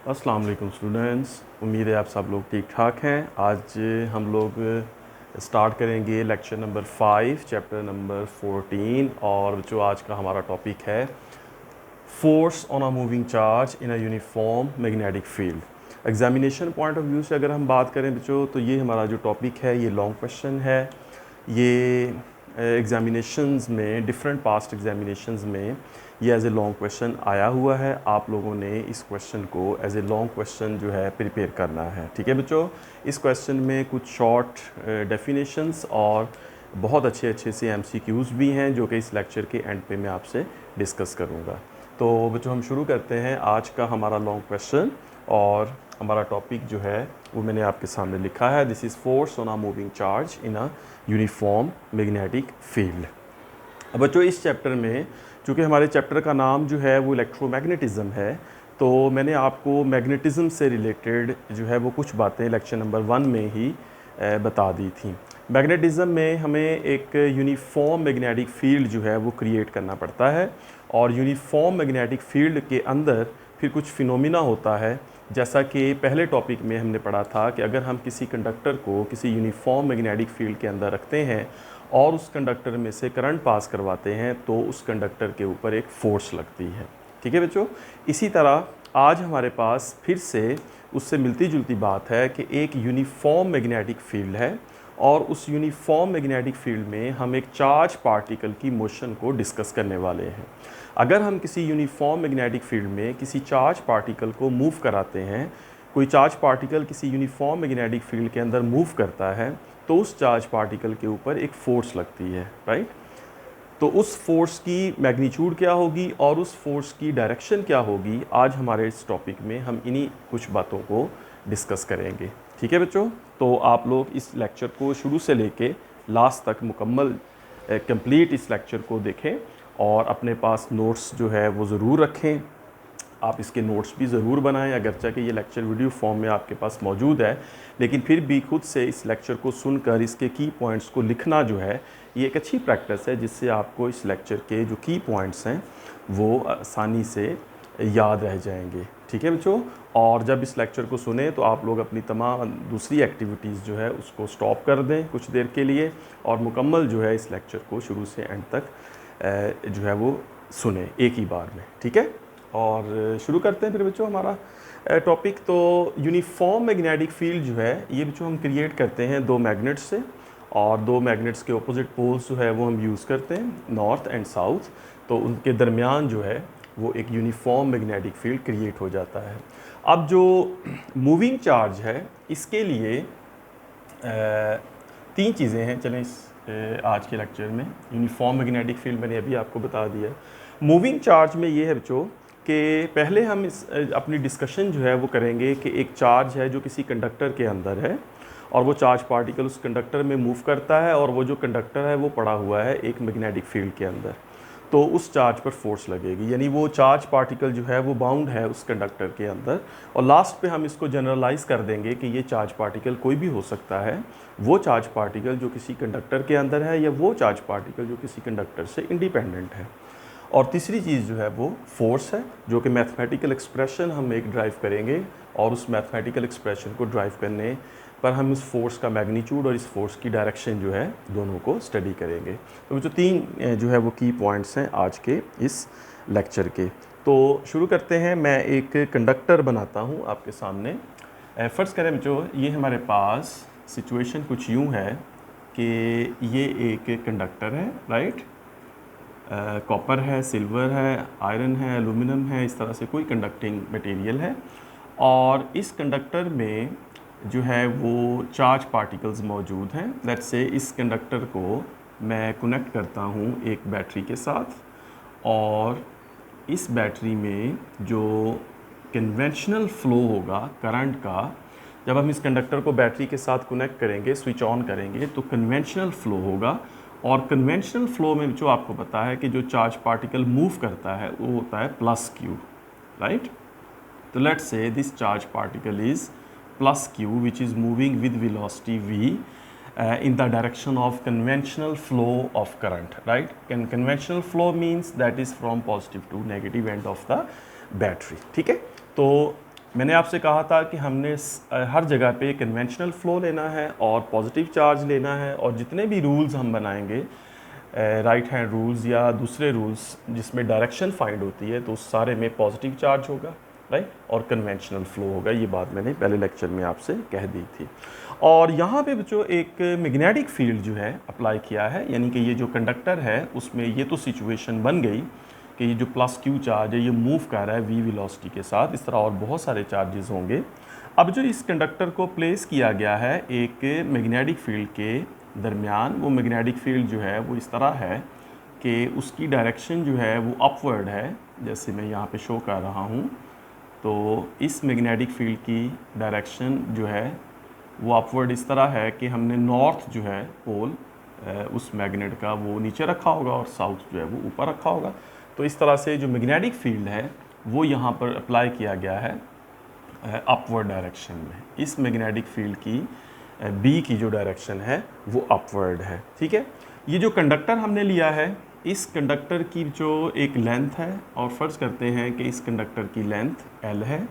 अस्सलाम वालेकुम स्टूडेंट्स, उम्मीद है आप सब लोग ठीक ठाक हैं। आज हम लोग स्टार्ट करेंगे लेक्चर नंबर 5 चैप्टर नंबर 14 और जो आज का हमारा टॉपिक है force on a moving charge in a uniform magnetic field. Examination point of view से अगर हम बात करें बच्चों तो ये हमारा जो टॉपिक है ये लॉन्ग क्वेश्चन है। ये एग्जामिनेशंस में डिफरेंट पास्ट एग्जामिनेशंस में ये एज ए लॉन्ग क्वेश्चन आया हुआ है। आप लोगों ने इस क्वेश्चन को एज ए लॉन्ग क्वेश्चन जो है प्रिपेयर करना है। ठीक है बच्चों, इस क्वेश्चन में कुछ शॉर्ट डेफिनेशंस और बहुत अच्छे अच्छे से एमसीक्यूज़ भी हैं जो कि इस लेक्चर के एंड पे मैं आपसे डिस्कस करूँगा। तो बच्चों हम शुरू करते हैं आज का हमारा लॉन्ग क्वेश्चन और हमारा टॉपिक जो है वो मैंने आपके सामने लिखा है। This is force on a moving charge in a uniform magnetic field. अब बच्चों इस चैप्टर में चूँकि हमारे चैप्टर का नाम जो है वो इलेक्ट्रोमैग्नेटिज़्म है, तो मैंने आपको मैग्नेटिज़्म से रिलेटेड जो है वो कुछ बातें लेक्चर नंबर 1 में ही बता दी थी। मैग्नेटिज़्म में हमें एक यूनिफॉर्म मैग्नेटिक फील्ड जो है वो क्रिएट करना पड़ता है और यूनिफॉर्म मैग्नेटिक फील्ड के अंदर फिर कुछ फिनोमिना होता है। जैसा कि पहले टॉपिक में हमने पढ़ा था कि अगर हम किसी कंडक्टर को किसी यूनिफॉर्म मैग्नेटिक फील्ड के अंदर रखते हैं और उस कंडक्टर में से करंट पास करवाते हैं तो उस कंडक्टर के ऊपर एक फोर्स लगती है। ठीक है बच्चों, इसी तरह आज हमारे पास फिर से उससे मिलती जुलती बात है कि एक यूनिफॉर्म मैग्नेटिक फील्ड है और उस यूनिफॉर्म मैग्नेटिक फील्ड में हम एक चार्ज पार्टिकल की मोशन को डिस्कस करने वाले हैं। अगर हम किसी यूनिफॉर्म मैग्नेटिक फील्ड में किसी चार्ज पार्टिकल को मूव कराते हैं, कोई चार्ज पार्टिकल किसी यूनिफॉर्म मैग्नेटिक फील्ड के अंदर मूव करता है तो उस चार्ज पार्टिकल के ऊपर एक फोर्स लगती है, राइट। तो उस फोर्स की मैग्नीट्यूड क्या होगी और उस फोर्स की डायरेक्शन क्या होगी, आज हमारे इस टॉपिक में हम इन्हीं कुछ बातों को डिस्कस करेंगे। ठीक है बच्चों, तो आप लोग इस लेक्चर को शुरू से लेके लास्ट तक मुकम्मल कंप्लीट इस लेक्चर को देखें और अपने पास नोट्स जो है वो ज़रूर रखें। आप इसके नोट्स भी ज़रूर बनाएं, अगरचे कि ये लेक्चर वीडियो फॉर्म में आपके पास मौजूद है, लेकिन फिर भी खुद से इस लेक्चर को सुनकर इसके की पॉइंट्स को लिखना जो है ये एक अच्छी प्रैक्टिस है, जिससे आपको इस लेक्चर के जो की पॉइंट्स हैं वो आसानी से याद रह जाएंगे। ठीक है बच्चों, और जब इस लेक्चर को सुने तो आप लोग अपनी तमाम दूसरी एक्टिविटीज़ जो है उसको स्टॉप कर दें कुछ देर के लिए और मुकम्मल जो है इस लेक्चर को शुरू से एंड तक जो है वो सुने एक ही बार में। ठीक है, और शुरू करते हैं फिर बच्चों हमारा टॉपिक। तो यूनिफॉर्म मैग्नेटिक फील्ड जो है ये बच्चों हम क्रिएट करते हैं दो मैग्नेट्स से, और दो मैग्नेट्स के ऑपोजिट पोल्स जो है वो हम यूज़ करते हैं नॉर्थ एंड साउथ। तो उनके दरमियान जो है वो एक यूनिफॉर्म मैग्नेटिक फील्ड क्रिएट हो जाता है। अब जो मूविंग चार्ज है इसके लिए तीन चीज़ें हैं। चलें इस आज के लेक्चर में यूनिफॉर्म मैग्नेटिक फील्ड मैंने अभी आपको बता दिया। मूविंग चार्ज में ये है बच्चों कि पहले हम इस अपनी डिस्कशन जो है वो करेंगे कि एक चार्ज है जो किसी कंडक्टर के अंदर है और वो चार्ज पार्टिकल उस कंडक्टर में मूव करता है और वो जो कंडक्टर है वो पड़ा हुआ है एक मैग्नेटिक फील्ड के अंदर, तो उस चार्ज पर फोर्स लगेगी, यानी वो चार्ज पार्टिकल जो है वो बाउंड है उस कंडक्टर के अंदर। और लास्ट पे हम इसको जनरलाइज कर देंगे कि ये चार्ज पार्टिकल कोई भी हो सकता है, वो चार्ज पार्टिकल जो किसी कंडक्टर के अंदर है या वो चार्ज पार्टिकल जो किसी कंडक्टर से इंडिपेंडेंट है। और तीसरी चीज़ जो है वो फोर्स है, जो कि मैथमेटिकल एक्सप्रेशन हम एक ड्राइव करेंगे और उस मैथमेटिकल एक्सप्रेशन को ड्राइव करने पर हम इस फोर्स का मैग्नीट्यूड और इस फोर्स की डायरेक्शन जो है दोनों को स्टडी करेंगे। तो जो तीन जो है वो की पॉइंट्स हैं आज के इस लेक्चर के। तो शुरू करते हैं। मैं एक कंडक्टर बनाता हूँ आपके सामने। फ़र्ज़ करें बच्चों ये हमारे पास सिचुएशन कुछ यूँ है कि ये एक कंडक्टर है, राइट। कॉपर है, सिल्वर है, आयरन है, एलुमिनियम है, इस तरह से कोई कंडक्टिंग मटेरियल है और इस कंडक्टर में जो है वो चार्ज पार्टिकल्स मौजूद हैं। लेट्स से इस कंडक्टर को मैं कनेक्ट करता हूँ एक बैटरी के साथ और इस बैटरी में जो कन्वेंशनल फ़्लो होगा करंट का, जब हम इस कंडक्टर को बैटरी के साथ कनेक्ट करेंगे, स्विच ऑन करेंगे तो कन्वेंशनल फ़्लो होगा। और कन्वेंशनल फ़्लो में जो आपको पता है कि जो चार्ज पार्टिकल मूव करता है वो होता है प्लस क्यू, राइट। तो let's say this charge particle is plus q which is moving with velocity v in the direction of conventional flow of current, right. And conventional flow means that is from positive to negative end of the battery. ठीक है, तो मैंने आपसे कहा था कि हमने हर जगह पे कन्वेंशनल फ़्लो लेना है और पॉजिटिव चार्ज लेना है, और जितने भी रूल्स हम बनाएंगे, राइट हैंड रूल्स या दूसरे रूल्स जिसमें डायरेक्शन फाइंड होती है, तो उस सारे में पॉजिटिव चार्ज होगा, राइट, और कन्वेंशनल फ़्लो होगा। ये बात मैंने पहले लेक्चर में आपसे कह दी थी। और यहाँ पे बच्चों एक मैग्नेटिक फील्ड जो है अप्लाई किया है, यानी कि ये जो कंडक्टर है उसमें ये तो सिचुएशन बन गई कि ये जो प्लस क्यू चार्ज है ये मूव कर रहा है वी वेलोसिटी के साथ। इस तरह और बहुत सारे चार्जेस होंगे। अब जो इस कंडक्टर को प्लेस किया गया है एक मैग्नेटिक फील्ड के दरमियान, वो मैग्नेटिक फील्ड जो है वो इस तरह है कि उसकी डायरेक्शन जो है वो अपवर्ड है, जैसे मैं यहाँ पे शो कर रहा हूँ। तो इस मैग्नेटिक फील्ड की डायरेक्शन जो है वो अपवर्ड इस तरह है कि हमने नॉर्थ जो है पोल उस मैग्नेट का वो नीचे रखा होगा और साउथ जो है वो ऊपर रखा होगा। तो इस तरह से जो मैग्नेटिक फील्ड है वो यहाँ पर अप्लाई किया गया है अपवर्ड डायरेक्शन में। इस मैग्नेटिक फील्ड की बी की जो डायरेक्शन है वो अपवर्ड है, ठीक है। ये जो कंडक्टर हमने लिया है, इस कंडक्टर की जो एक लेंथ है, और फ़र्ज़ करते हैं कि इस कंडक्टर की लेंथ L है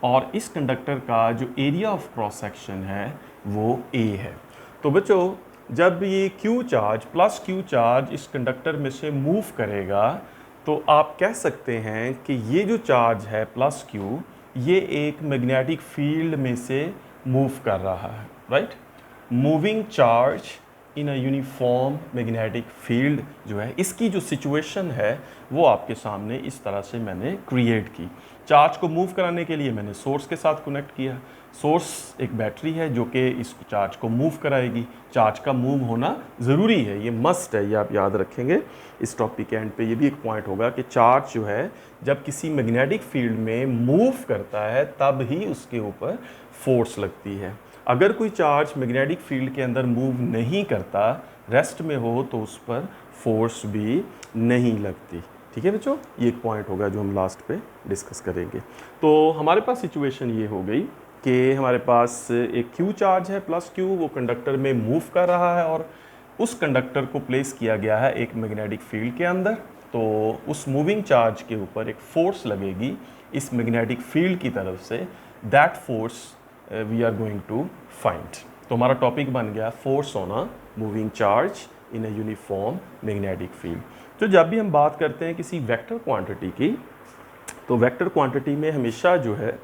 और इस कंडक्टर का जो एरिया ऑफ क्रॉस सेक्शन है वो A है। तो बच्चों जब ये Q charge plus Q charge इस कंडक्टर में से मूव करेगा, तो आप कह सकते हैं कि ये जो चार्ज है प्लस Q, ये एक मैग्नेटिक फील्ड में से मूव कर रहा है, right. Moving charge in a uniform magnetic field जो है, इसकी जो सिचुएशन है वो आपके सामने इस तरह से मैंने क्रिएट की। चार्ज को मूव कराने के लिए मैंने सोर्स के साथ कनेक्ट किया। सोर्स एक बैटरी है जो कि इस चार्ज को मूव कराएगी। चार्ज का मूव होना ज़रूरी है, ये मस्ट है, ये आप याद रखेंगे। इस टॉपिक के एंड पे ये भी एक पॉइंट होगा कि चार्ज जो है जब किसी मैग्नेटिक फील्ड में मूव करता है तब ही उसके ऊपर फोर्स लगती है। अगर कोई चार्ज मैग्नेटिक फील्ड के अंदर मूव नहीं करता, रेस्ट में हो, तो उस पर फोर्स भी नहीं लगती, ठीक है बच्चों। ये एक पॉइंट होगा जो हम लास्ट पे डिस्कस करेंगे। तो हमारे पास सिचुएशन ये हो गई कि हमारे पास एक क्यू चार्ज है प्लस क्यू, वो कंडक्टर में मूव कर रहा है और उस कंडक्टर को प्लेस किया गया है एक मैग्नेटिक फील्ड के अंदर। तो उस मूविंग चार्ज के ऊपर एक फोर्स लगेगी इस मैग्नेटिक फील्ड की तरफ से। That force we are going to find. तो हमारा टॉपिक बन गया force on a moving charge in a uniform magnetic field. तो जब भी हम बात करते हैं किसी वेक्टर क्वांटिटी की, तो वेक्टर क्वांटिटी में हमेशा जो है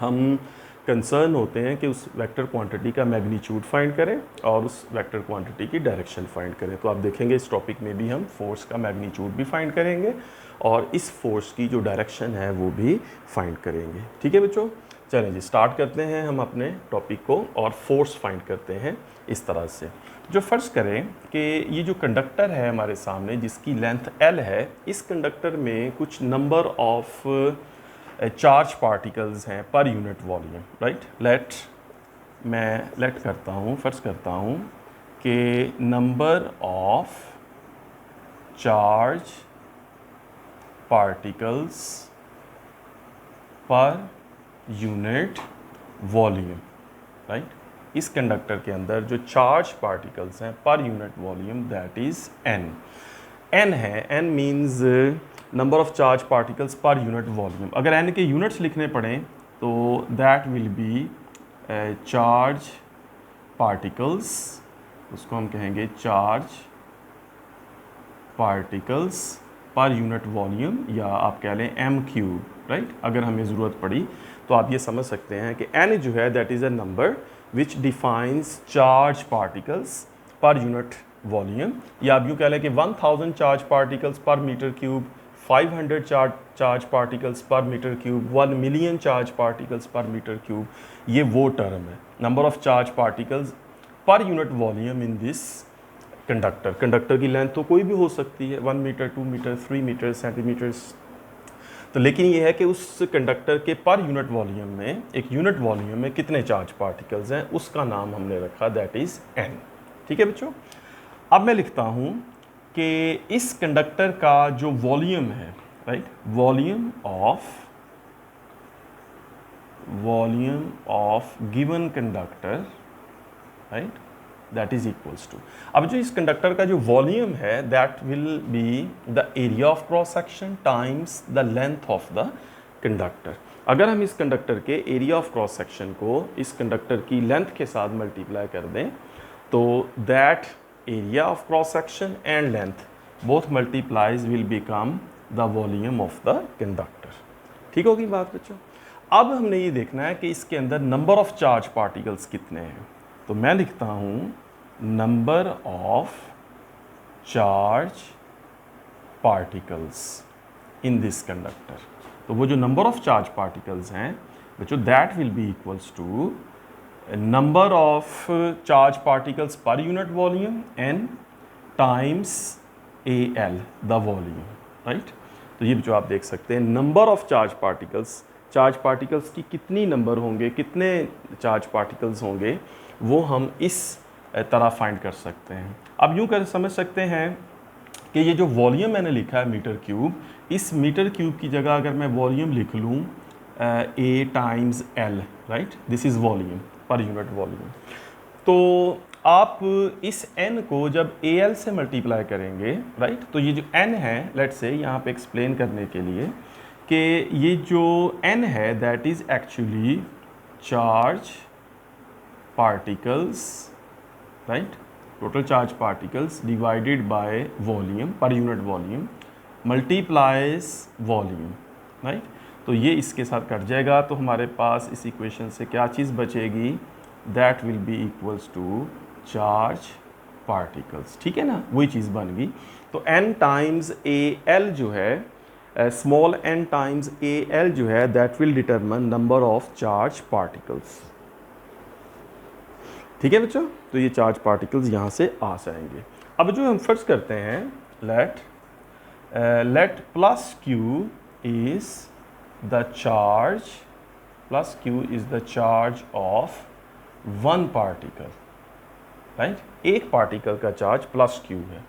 हम कंसर्न होते हैं कि उस वेक्टर क्वांटिटी का मैग्नीट्यूड फाइंड करें और उस वेक्टर क्वांटिटी की डायरेक्शन फाइंड करें। तो आप देखेंगे इस टॉपिक में भी हम फोर्स का मैग्नीट्यूड भी फाइंड करेंगे और इस फोर्स की जो डायरेक्शन है वो भी फाइंड करेंगे, ठीक है बच्चों। चलें जी, स्टार्ट करते हैं हम अपने टॉपिक को और फोर्स फाइंड करते हैं इस तरह से। जो फ़र्ज़ करें कि ये जो कंडक्टर है हमारे सामने जिसकी लेंथ L है, इस कंडक्टर में कुछ नंबर ऑफ चार्ज पार्टिकल्स हैं पर यूनिट वॉल्यूम, राइट। लेट करता हूँ, फ़र्ज़ करता हूँ कि नंबर ऑफ चार्ज पार्टिकल्स पर यूनिट वॉल्यूम, राइट। इस कंडक्टर के अंदर जो चार्ज पार्टिकल्स हैं पर unit volume, that is n है। n means number of charge particles पर यूनिट वॉल्यूम। अगर n के यूनिट्स लिखने पड़ें तो that will B charge particles, उसको हम कहेंगे चार्ज पार्टिकल्स पर यूनिट वॉल्यूम, या आप कह लें m क्यूब, राइट। अगर हमें ज़रूरत पड़ी तो आप ये समझ सकते हैं कि n जो है that is a number which defines charge particles पर यूनिट वॉल्यूम, या आप यूँ कह लें कि 1000 चार्ज पार्टिकल्स पर मीटर क्यूब, 500 चार्ज पार्टिकल्स पर metre cube, 1 million charge particles पर मीटर क्यूब। ये वो टर्म है, नंबर ऑफ चार्ज पार्टिकल्स पर unit volume in this conductor. Conductor की लेंथ तो कोई भी हो सकती है, 1 मीटर, 2 मीटर, 3 मीटर, सेंटीमीटर्स। तो लेकिन ये है कि उस कंडक्टर के पर यूनिट वॉल्यूम में, एक यूनिट वॉल्यूम में कितने चार्ज पार्टिकल्स हैं, उसका नाम हमने रखा दैट इज़ n, ठीक है बच्चों। अब मैं लिखता हूँ कि इस कंडक्टर का जो वॉल्यूम है, right, volume of given conductor, right, that is equals to. अब जो इस कंडक्टर का जो वॉल्यूम है that will be the area of cross section times the length of the conductor. अगर हम इस कंडक्टर के एरिया ऑफ क्रॉस सेक्शन को इस कंडक्टर की लेंथ के साथ मल्टीप्लाई कर दें तो that area of cross section and length both multiplies will become the volume of the conductor. ठीक होगी बात बच्चों। अब हमने ये देखना है कि इसके अंदर नंबर ऑफ चार्ज पार्टिकल्स कितने हैं। तो मैं लिखता हूँ number of charge particles in this conductor. तो वो जो नंबर ऑफ चार्ज पार्टिकल्स हैं बच्चों that will be equals to number of charge particles पर unit volume n times A L the volume, right. तो ये जो आप देख सकते हैं नंबर ऑफ चार्ज पार्टिकल्स की कितनी नंबर होंगे, कितने चार्ज पार्टिकल्स होंगे, वो हम इस तरह फाइंड कर सकते हैं। अब यूँ कर समझ सकते हैं कि ये जो वॉल्यूम मैंने लिखा है मीटर क्यूब, इस मीटर क्यूब की जगह अगर मैं वॉल्यूम लिख लूँ A times L, right, this is volume per unit volume. तो आप इस n को जब AL से मल्टीप्लाई करेंगे, राइट, तो ये जो n है लेट्स से यहाँ पे एक्सप्लेन करने के लिए कि ये जो n है that is actually charge particles, right, total charge particles divided by volume per unit volume multiplies volume, right. तो ये इसके साथ कट जाएगा तो हमारे पास इस इक्वेशन से क्या चीज़ बचेगी, that will be equals to charge particles. ठीक है ना, वही चीज़ बन गई। तो n टाइम्स AL जो है स्मॉल n टाइम्स AL जो है that will determine number of charge particles. ठीक है बच्चों, तो ये चार्ज पार्टिकल्स यहाँ से आ जाएंगे। अब जो हम फर्स्ट करते हैं let plus Q is the charge, plus Q is the charge of one particle, right. एक पार्टिकल का चार्ज प्लस Q है।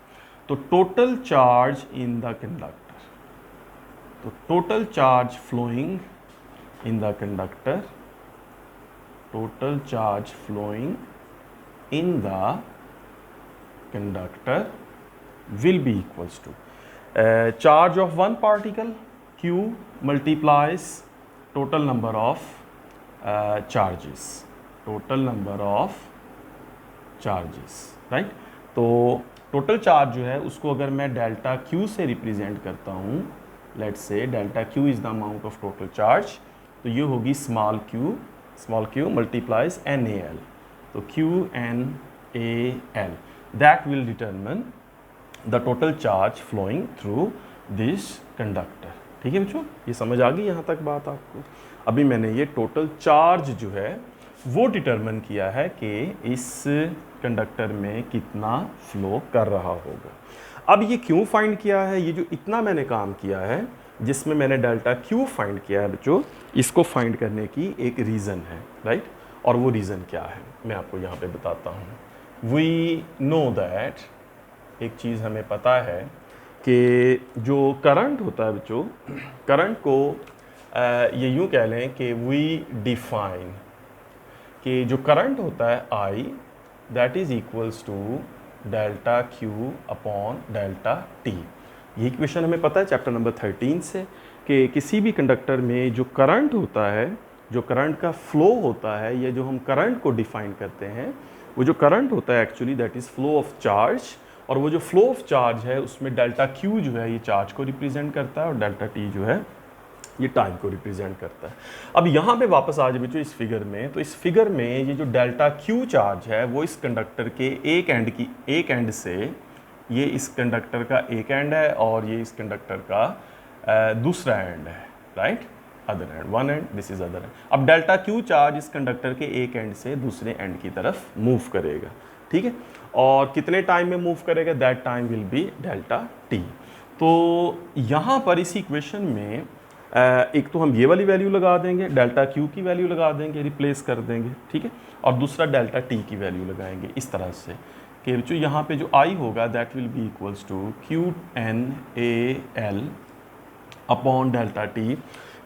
तो total charge in the conductor, तो total charge flowing in the conductor, total charge flowing in the conductor will be equals to charge of one particle Q multiplies total number of charges, total number of charges, right। तो total charge जो है उसको अगर मैं delta Q से represent करता हूँ, let's say delta Q is the amount of total charge, तो ये होगी स्मॉल q मल्टीप्लाइज NaL। तो QNaL that will determine the total charge flowing through this conductor। ठीक है बच्चों, ये समझ आ गई यहाँ तक बात आपको। अभी मैंने ये टोटल चार्ज जो है वो डिटरमिन किया है कि इस कंडक्टर में कितना फ्लो कर रहा होगा। अब ये क्यों फाइंड किया है, ये जो इतना मैंने काम किया है जिसमें मैंने डेल्टा Q फाइंड किया है बच्चों, इसको फाइंड करने की एक रीज़न है, राइट। और वो रीज़न क्या है मैं आपको यहाँ पे बताता हूँ। वी नो दैट, एक चीज़ हमें पता है कि जो करंट होता है बच्चों, करंट को ये यूँ कह लें कि वी डिफाइन कि जो करंट होता है I that is equals to delta Q upon delta T। ये इक्वेशन हमें पता है चैप्टर नंबर 13 से कि किसी भी कंडक्टर में जो करंट होता है, जो करंट का फ्लो होता है, या जो हम करंट को डिफाइन करते हैं, वो जो करंट होता है actually that is flow of charge. और वो जो फ्लो ऑफ चार्ज है उसमें डेल्टा Q जो है ये चार्ज को रिप्रेजेंट करता है और डेल्टा T जो है ये टाइम को रिप्रेजेंट करता है। अब यहाँ पे वापस आ जाए बच्चों इस फिगर में, तो इस फिगर में ये जो डेल्टा Q चार्ज है वो इस कंडक्टर के एक एंड से, ये इस कंडक्टर का एक एंड है और ये इस कंडक्टर का दूसरा एंड है, right, other and, one and, this is other and. अब डेल्टा Q चार्ज इस कंडक्टर के एक एंड से दूसरे एंड की तरफ मूव करेगा, ठीक है, और कितने टाइम में मूव करेगा, that time will be delta T। तो यहाँ पर इस इक्वेशन में एक तो हम ये वाली वैल्यू लगा देंगे, डेल्टा Q की वैल्यू लगा देंगे, रिप्लेस कर देंगे, ठीक है, और दूसरा डेल्टा T की वैल्यू लगाएंगे इस तरह से कि जो यहाँ पे जो I होगा that will be equals to QNaL upon delta T।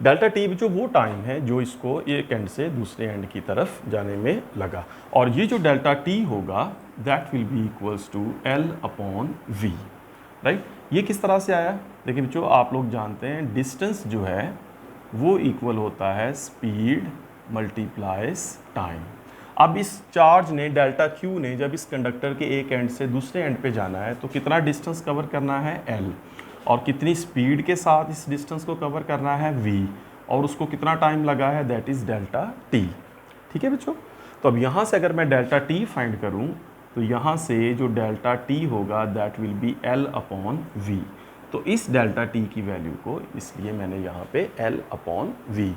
Delta T जो वो टाइम है जो इसको एक एंड से दूसरे एंड की तरफ जाने में लगा, और ये जो डेल्टा T होगा that will be equals to L upon V, right. ये किस तरह से आया, देखिए बच्चों आप लोग जानते हैं डिस्टेंस जो है वो इक्वल होता है स्पीड मल्टीप्लाइज टाइम। अब इस चार्ज ने डेल्टा क्यू ने जब इस कंडक्टर के एक एंड से दूसरे एंड पे जाना है तो कितना डिस्टेंस कवर करना है l, और कितनी स्पीड के साथ इस डिस्टेंस को कवर करना है v, और उसको कितना टाइम लगा है, दैट इज़ डेल्टा t। ठीक है बच्चों। तो अब यहाँ से अगर मैं डेल्टा t फाइंड करूँ तो यहाँ से जो डेल्टा t होगा that will B l upon v। तो इस डेल्टा t की वैल्यू को इसलिए मैंने यहाँ पे l upon v,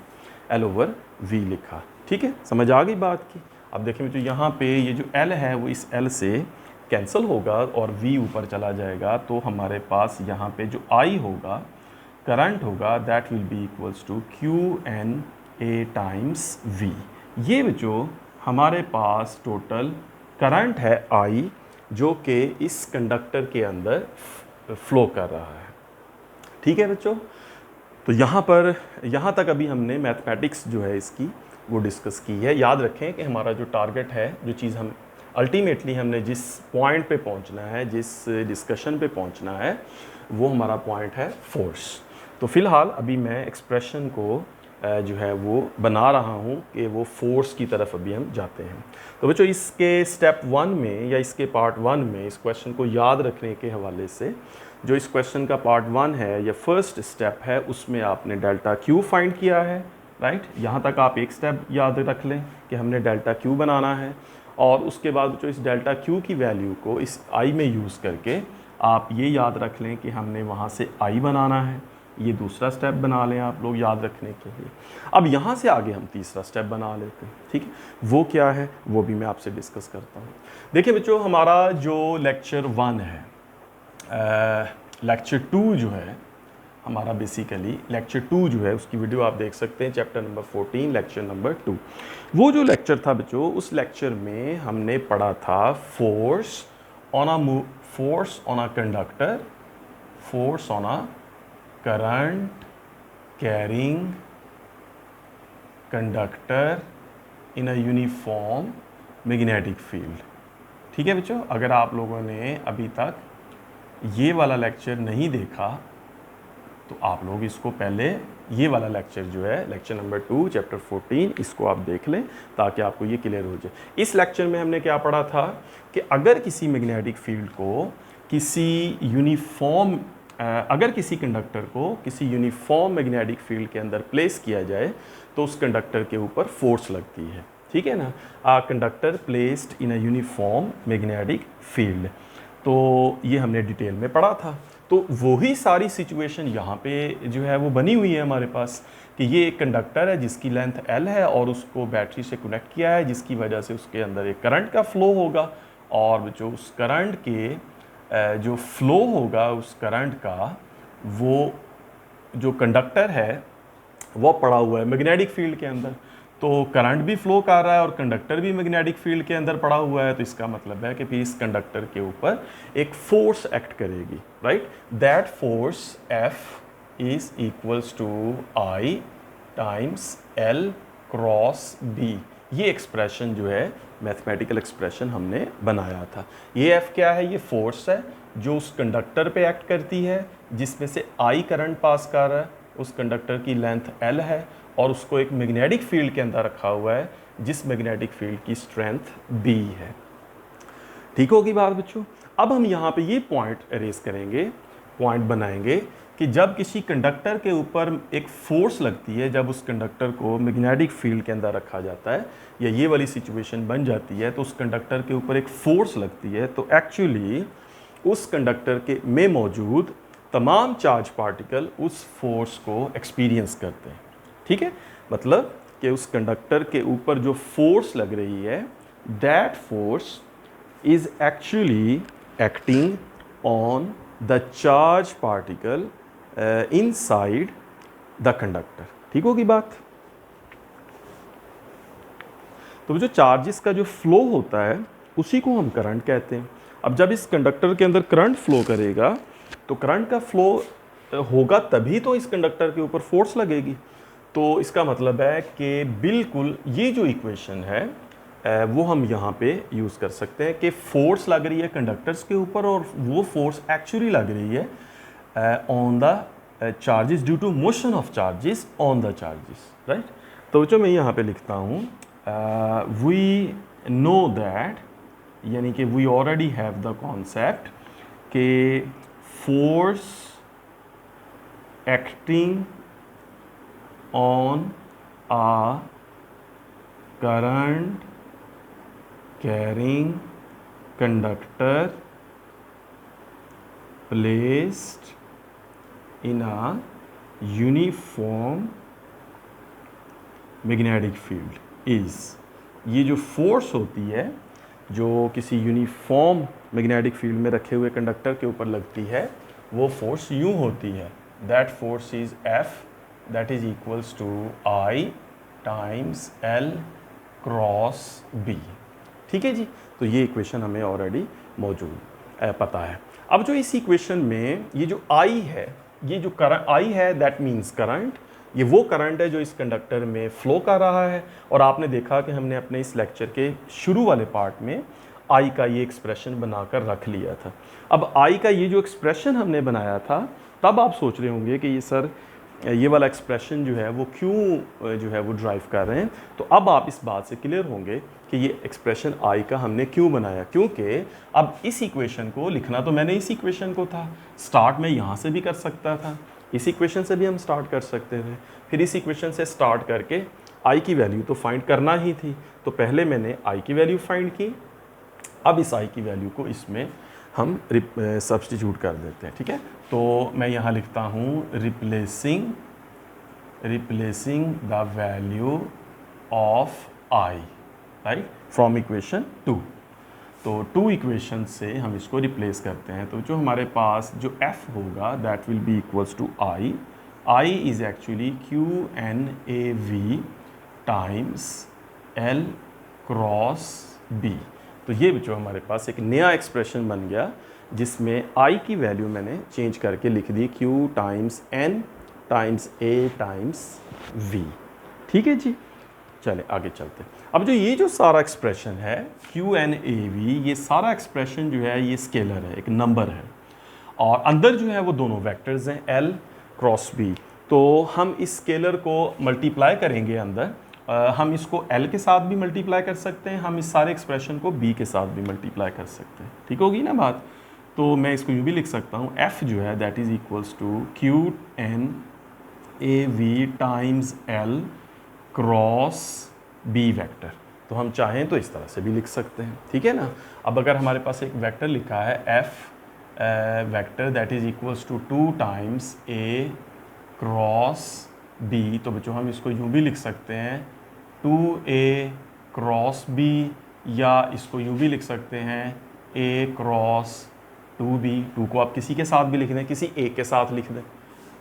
l over v लिखा। ठीक है, समझ आ गई बात की। अब देखें बच्चों यहाँ पे ये जो l है वो इस l से कैंसिल होगा और v ऊपर चला जाएगा, तो हमारे पास यहाँ पे जो I होगा, करंट होगा, that will be equals to QNA times V। ये बच्चों हमारे पास टोटल करंट है I जो कि इस कंडक्टर के अंदर फ्लो कर रहा है। ठीक है बच्चों, तो यहाँ तक अभी हमने मैथमेटिक्स जो है इसकी वो डिस्कस की है। याद रखें कि हमारा जो टारगेट है, जो चीज़ हम अल्टीमेटली हमने जिस पॉइंट पे पहुंचना है, जिस डिस्कशन पे पहुंचना है, वो हमारा पॉइंट है फोर्स। तो फ़िलहाल अभी मैं एक्सप्रेशन को जो है वो बना रहा हूँ कि वो फोर्स की तरफ अभी हम जाते हैं। तो बच्चों इसके स्टेप 1 में या इसके पार्ट 1 में इस क्वेश्चन को याद रखने के हवाले से, जो इस क्वेश्चन का पार्ट 1 है या फर्स्ट स्टेप है, उसमें आपने डेल्टा क्यू फाइंड किया है, राइट। यहाँ तक आप एक स्टेप याद रख लें कि हमने डेल्टा क्यू बनाना है, और उसके बाद जो इस डेल्टा क्यू की वैल्यू को इस आई में यूज़ करके आप ये याद रख लें कि हमने वहाँ से आई बनाना है। ये दूसरा स्टेप बना लें आप लोग याद रखने के लिए। अब यहाँ से आगे हम तीसरा स्टेप बना लेते हैं। ठीक है, वो क्या है वो भी मैं आपसे डिस्कस करता हूँ। देखिए बच्चों, हमारा जो लेक्चर 1 है, लेक्चर 2 जो है हमारा, बेसिकली लेक्चर 2 जो है उसकी वीडियो आप देख सकते हैं, चैप्टर नंबर 14 लेक्चर नंबर 2। वो जो लेक्चर था बच्चों, उस लेक्चर में हमने पढ़ा था force on a conductor, force on a current carrying conductor in a uniform magnetic field. ठीक है बच्चों, अगर आप लोगों ने अभी तक ये वाला लेक्चर नहीं देखा तो आप लोग इसको पहले, ये वाला लेक्चर जो है लेक्चर नंबर 2 चैप्टर 14, इसको आप देख लें ताकि आपको ये क्लियर हो जाए। इस लेक्चर में हमने क्या पढ़ा था कि अगर किसी मैग्नेटिक फील्ड को अगर किसी कंडक्टर को किसी यूनिफॉर्म मैग्नेटिक फील्ड के अंदर प्लेस किया जाए तो उस कंडक्टर के ऊपर फोर्स लगती है। ठीक है ना, conductor placed in a uniform magnetic field. तो ये हमने डिटेल में पढ़ा था। तो वही सारी सिचुएशन यहाँ पे जो है वो बनी हुई है हमारे पास कि ये एक कंडक्टर है जिसकी लेंथ L है और उसको बैटरी से कनेक्ट किया है, जिसकी वजह से उसके अंदर एक करंट का फ्लो होगा, और जो उस करंट के जो फ्लो होगा उस करंट का, वो जो कंडक्टर है वो पड़ा हुआ है मैग्नेटिक फील्ड के अंदर। तो करंट भी फ्लो कर रहा है और कंडक्टर भी मैग्नेटिक फील्ड के अंदर पड़ा हुआ है, तो इसका मतलब है कि फिर इस कंडक्टर के ऊपर एक फोर्स एक्ट करेगी, right. That force F is equals to I times L cross B। ये एक्सप्रेशन जो है मैथमेटिकल एक्सप्रेशन हमने बनाया था। ये F क्या है? ये फोर्स है जो उस कंडक्टर पे एक्ट करती है, जिसमें से I करंट पास कर रहा है, उस कंडक्टर की लेंथ L है और उसको एक मैग्नेटिक फील्ड के अंदर रखा हुआ है, जिस मैग्नेटिक फील्ड की स्ट्रेंथ B है। ठीक होगी बात बच्चों। अब हम यहाँ पे ये पॉइंट अरेज करेंगे, पॉइंट बनाएंगे कि जब किसी कंडक्टर के ऊपर एक फोर्स लगती है, जब उस कंडक्टर को मैग्नेटिक फील्ड के अंदर रखा जाता है या ये वाली सिचुएशन बन जाती है, तो उस कंडक्टर के ऊपर एक फोर्स लगती है, तो एक्चुअली उस कंडक्टर के में मौजूद तमाम चार्ज पार्टिकल उस फोर्स को एक्सपीरियंस करते हैं। ठीक है, मतलब कि उस कंडक्टर के ऊपर जो फोर्स लग रही है, that force is actually acting on the charge particle inside the conductor. ठीक होगी बात। तो जो चार्जेस का जो फ्लो होता है उसी को हम करंट कहते हैं। अब जब इस कंडक्टर के अंदर करंट फ्लो करेगा तो करंट का फ्लो होगा तभी तो इस कंडक्टर के ऊपर फोर्स लगेगी। तो इसका मतलब है कि बिल्कुल ये जो इक्वेशन है वो हम यहाँ पे यूज़ कर सकते हैं कि फोर्स लग रही है कंडक्टर्स के ऊपर और वो फोर्स एक्चुअली लग रही है on the charges due to motion of charges on the charges, right. तो जो मैं यहाँ पे लिखता हूँ वी नो दैट, यानी कि we already have the concept कि force acting on a current carrying conductor placed in a uniform magnetic field is, ये जो फोर्स होती है जो किसी यूनिफॉर्म मैग्नेटिक फील्ड में रखे हुए कंडक्टर के ऊपर लगती है, वो फोर्स यूँ होती है, that force is F, that is equals to I times L cross B। ठीक है जी, तो ये इक्वेशन हमें ऑलरेडी मौजूद पता है। अब जो इस इक्वेशन में ये जो I है, ये जो करंट I है दैट मीन्स करंट, ये वो करंट है जो इस कंडक्टर में फ़्लो कर रहा है। और आपने देखा कि हमने अपने इस लेक्चर के शुरू वाले पार्ट में आई का ये एक्सप्रेशन बनाकर रख लिया था। अब आई का ये जो एक्सप्रेशन हमने बनाया था, तब आप सोच रहे होंगे कि ये सर ये वाला एक्सप्रेशन जो है वो क्यों जो है वो ड्राइव कर रहे हैं। तो अब आप इस बात से क्लियर होंगे कि ये एक्सप्रेशन आई का हमने क्यों बनाया, क्योंकि अब इस इक्वेशन को लिखना तो मैंने इस इक्वेशन को था, स्टार्ट में यहाँ से भी कर सकता था, इस इक्वेशन से भी हम स्टार्ट कर सकते थे, फिर इस इक्वेशन से स्टार्ट करके आई की वैल्यू तो फाइंड करना ही थी। तो पहले मैंने आई की वैल्यू फाइंड की, अब इस आई की वैल्यू को इसमें हम सब्स्टिट्यूट कर देते हैं। ठीक है, तो मैं यहाँ लिखता हूँ replacing the value of I, right, from equation 2। तो 2 इक्वेशन से हम इसको रिप्लेस करते हैं। तो जो हमारे पास जो f होगा that will be equals to I is actually QNAV times L cross B। तो ये जो हमारे पास एक नया एक्सप्रेशन बन गया जिसमें I की वैल्यू मैंने चेंज करके लिख दी Q times N times A times V। ठीक है जी, चले आगे चलते हैं। अब जो ये जो सारा एक्सप्रेशन है QNAV, ये सारा एक्सप्रेशन जो है ये स्केलर है, एक नंबर है, और अंदर जो है वो दोनों वेक्टर्स हैं L क्रॉस B। तो हम इस स्केलर को मल्टीप्लाई करेंगे अंदर, हम इसको L के साथ भी मल्टीप्लाई कर सकते हैं, हम इस सारे एक्सप्रेशन को B के साथ भी मल्टीप्लाई कर सकते हैं। ठीक होगी ना बात। तो मैं इसको यूँ भी लिख सकता हूँ, F जो है that is equals to QNAV times L cross B vector. तो हम चाहें तो इस तरह से भी लिख सकते हैं, ठीक है ना। अब अगर हमारे पास एक वेक्टर लिखा है F vector that is equals to 2 times A cross B, तो बच्चों हम इसको यूँ भी लिख सकते हैं 2A क्रॉस B, या इसको यूँ भी लिख सकते हैं A क्रॉस 2B। 2 को आप किसी के साथ भी लिख दें, किसी एक के साथ लिख दें,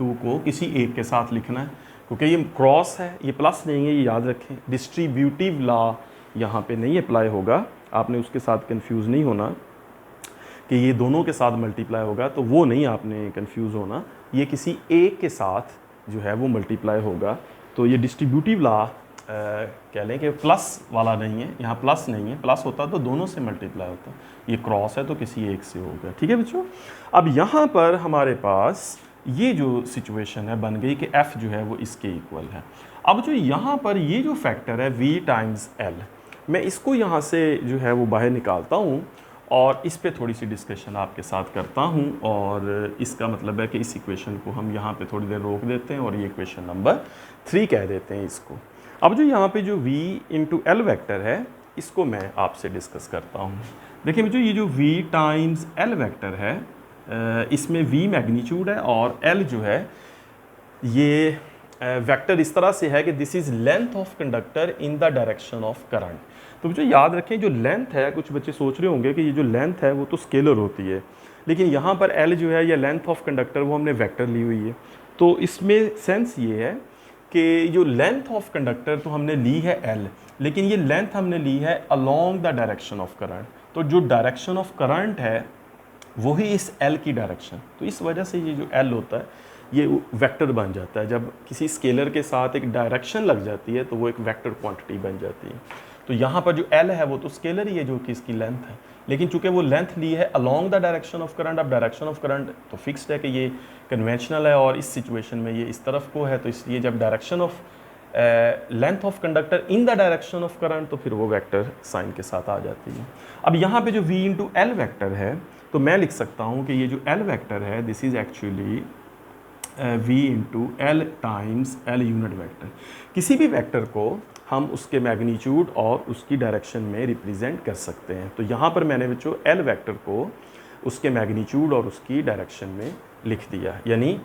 2 को किसी एक के साथ लिखना है, क्योंकि ये क्रॉस है, ये प्लस नहीं है, ये याद रखें। डिस्ट्रीब्यूटिव लॉ यहाँ पे नहीं अप्लाई होगा, आपने उसके साथ कंफ्यूज नहीं होना कि ये दोनों के साथ मल्टीप्लाई होगा, तो वो नहीं आपने कंफ्यूज होना, ये किसी एक के साथ जो है वो मल्टीप्लाई होगा। तो ये डिस्ट्रीब्यूटिव लॉ कह लें कि प्लस वाला नहीं है, यहाँ प्लस नहीं है, प्लस होता तो दोनों से मल्टीप्लाई होता, ये क्रॉस है तो किसी एक से होगा। ठीक है बच्चों, अब यहाँ पर हमारे पास ये जो सिचुएशन है बन गई कि f जो है वो इसके इक्वल है। अब जो यहाँ पर ये जो फैक्टर है v टाइम्स l, मैं इसको यहाँ से जो है वो बाहर निकालता हूँ और इस पे थोड़ी सी डिस्कशन आपके साथ करता हूँ, और इसका मतलब है कि इस इक्वेशन को हम यहाँ पे थोड़ी देर रोक देते हैं और ये इक्वेशन नंबर 3 कह देते हैं इसको। अब जो यहाँ पे जो v इंटू एल वैक्टर है, इसको मैं आपसे डिस्कस करता हूँ। देखिए मुझे ये जो v टाइम्स एल वैक्टर है, इसमें v मैग्नीट्यूड है और l जो है ये वेक्टर इस तरह से है कि this is length of conductor in the direction of current. तो मुझे याद रखें जो लेंथ है, कुछ बच्चे सोच रहे होंगे कि ये जो लेंथ है वो तो स्केलर होती है, लेकिन यहाँ पर l जो है या लेंथ ऑफ कंडक्टर वो हमने वेक्टर ली हुई है। तो इसमें सेंस ये है कि जो लेंथ ऑफ कंडक्टर तो हमने ली है l, लेकिन ये लेंथ हमने ली है along the direction of current. तो जो डायरेक्शन ऑफ करंट है वही इस l की डायरेक्शन, तो इस वजह से ये जो l होता है ये वेक्टर बन जाता है। जब किसी स्केलर के साथ एक डायरेक्शन लग जाती है तो वो एक वेक्टर क्वांटिटी बन जाती है। तो यहाँ पर जो L है वो तो स्केलर ही है जो कि इसकी लेंथ है, लेकिन चूंकि वो लेंथ ली है along the direction of current, अब डायरेक्शन ऑफ करंट तो फिक्स्ड है कि ये कन्वेंशनल है और इस सिचुएशन में ये इस तरफ को है, तो इसलिए जब direction of length of conductor in the direction of current तो फिर वो वेक्टर साइन के साथ आ जाती है। अब यहाँ पे जो v इंटू एल वैक्टर है तो मैं लिख सकता हूँ कि ये जो L वैक्टर है this is actually v into L times L unit vector. किसी भी वेक्टर को हम उसके मैग्नीट्यूड और उसकी डायरेक्शन में रिप्रेजेंट कर सकते हैं। तो यहाँ पर मैंने बच्चों L वैक्टर को उसके मैग्नीट्यूड और उसकी डायरेक्शन में लिख दिया, यानी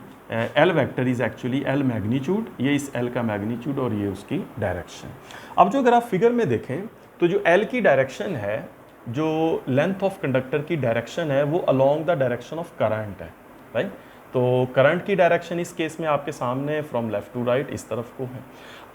L vector is actually L magnitude, ये इस L का मैग्नीट्यूड और ये उसकी डायरेक्शन। अब जो अगर आप फिगर में देखें तो जो L की डायरेक्शन है, जो लेंथ ऑफ कंडक्टर की डायरेक्शन है वो along the direction of current है, राइट। तो करंट की डायरेक्शन इस केस में आपके सामने फ्रॉम लेफ्ट टू राइट इस तरफ को है।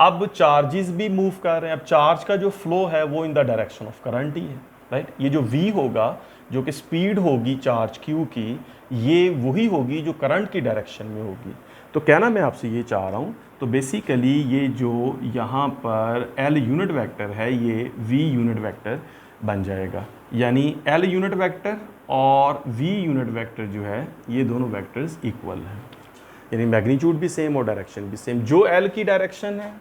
अब चार्जेस भी मूव कर रहे हैं, अब चार्ज का जो फ्लो है वो in the direction of current ही है, राइट। ये जो v होगा जो कि स्पीड होगी चार्ज q की, ये वही होगी जो करंट की डायरेक्शन में होगी। तो कहना मैं आपसे ये चाह रहा हूँ, तो बेसिकली ये जो यहाँ पर L यूनिट वेक्टर है ये v यूनिट वेक्टर बन जाएगा, यानी L यूनिट वेक्टर और v यूनिट वेक्टर जो है ये दोनों वेक्टर्स इक्वल हैं, यानी मैग्नीट्यूड भी सेम और डायरेक्शन भी सेम। जो L की डायरेक्शन है,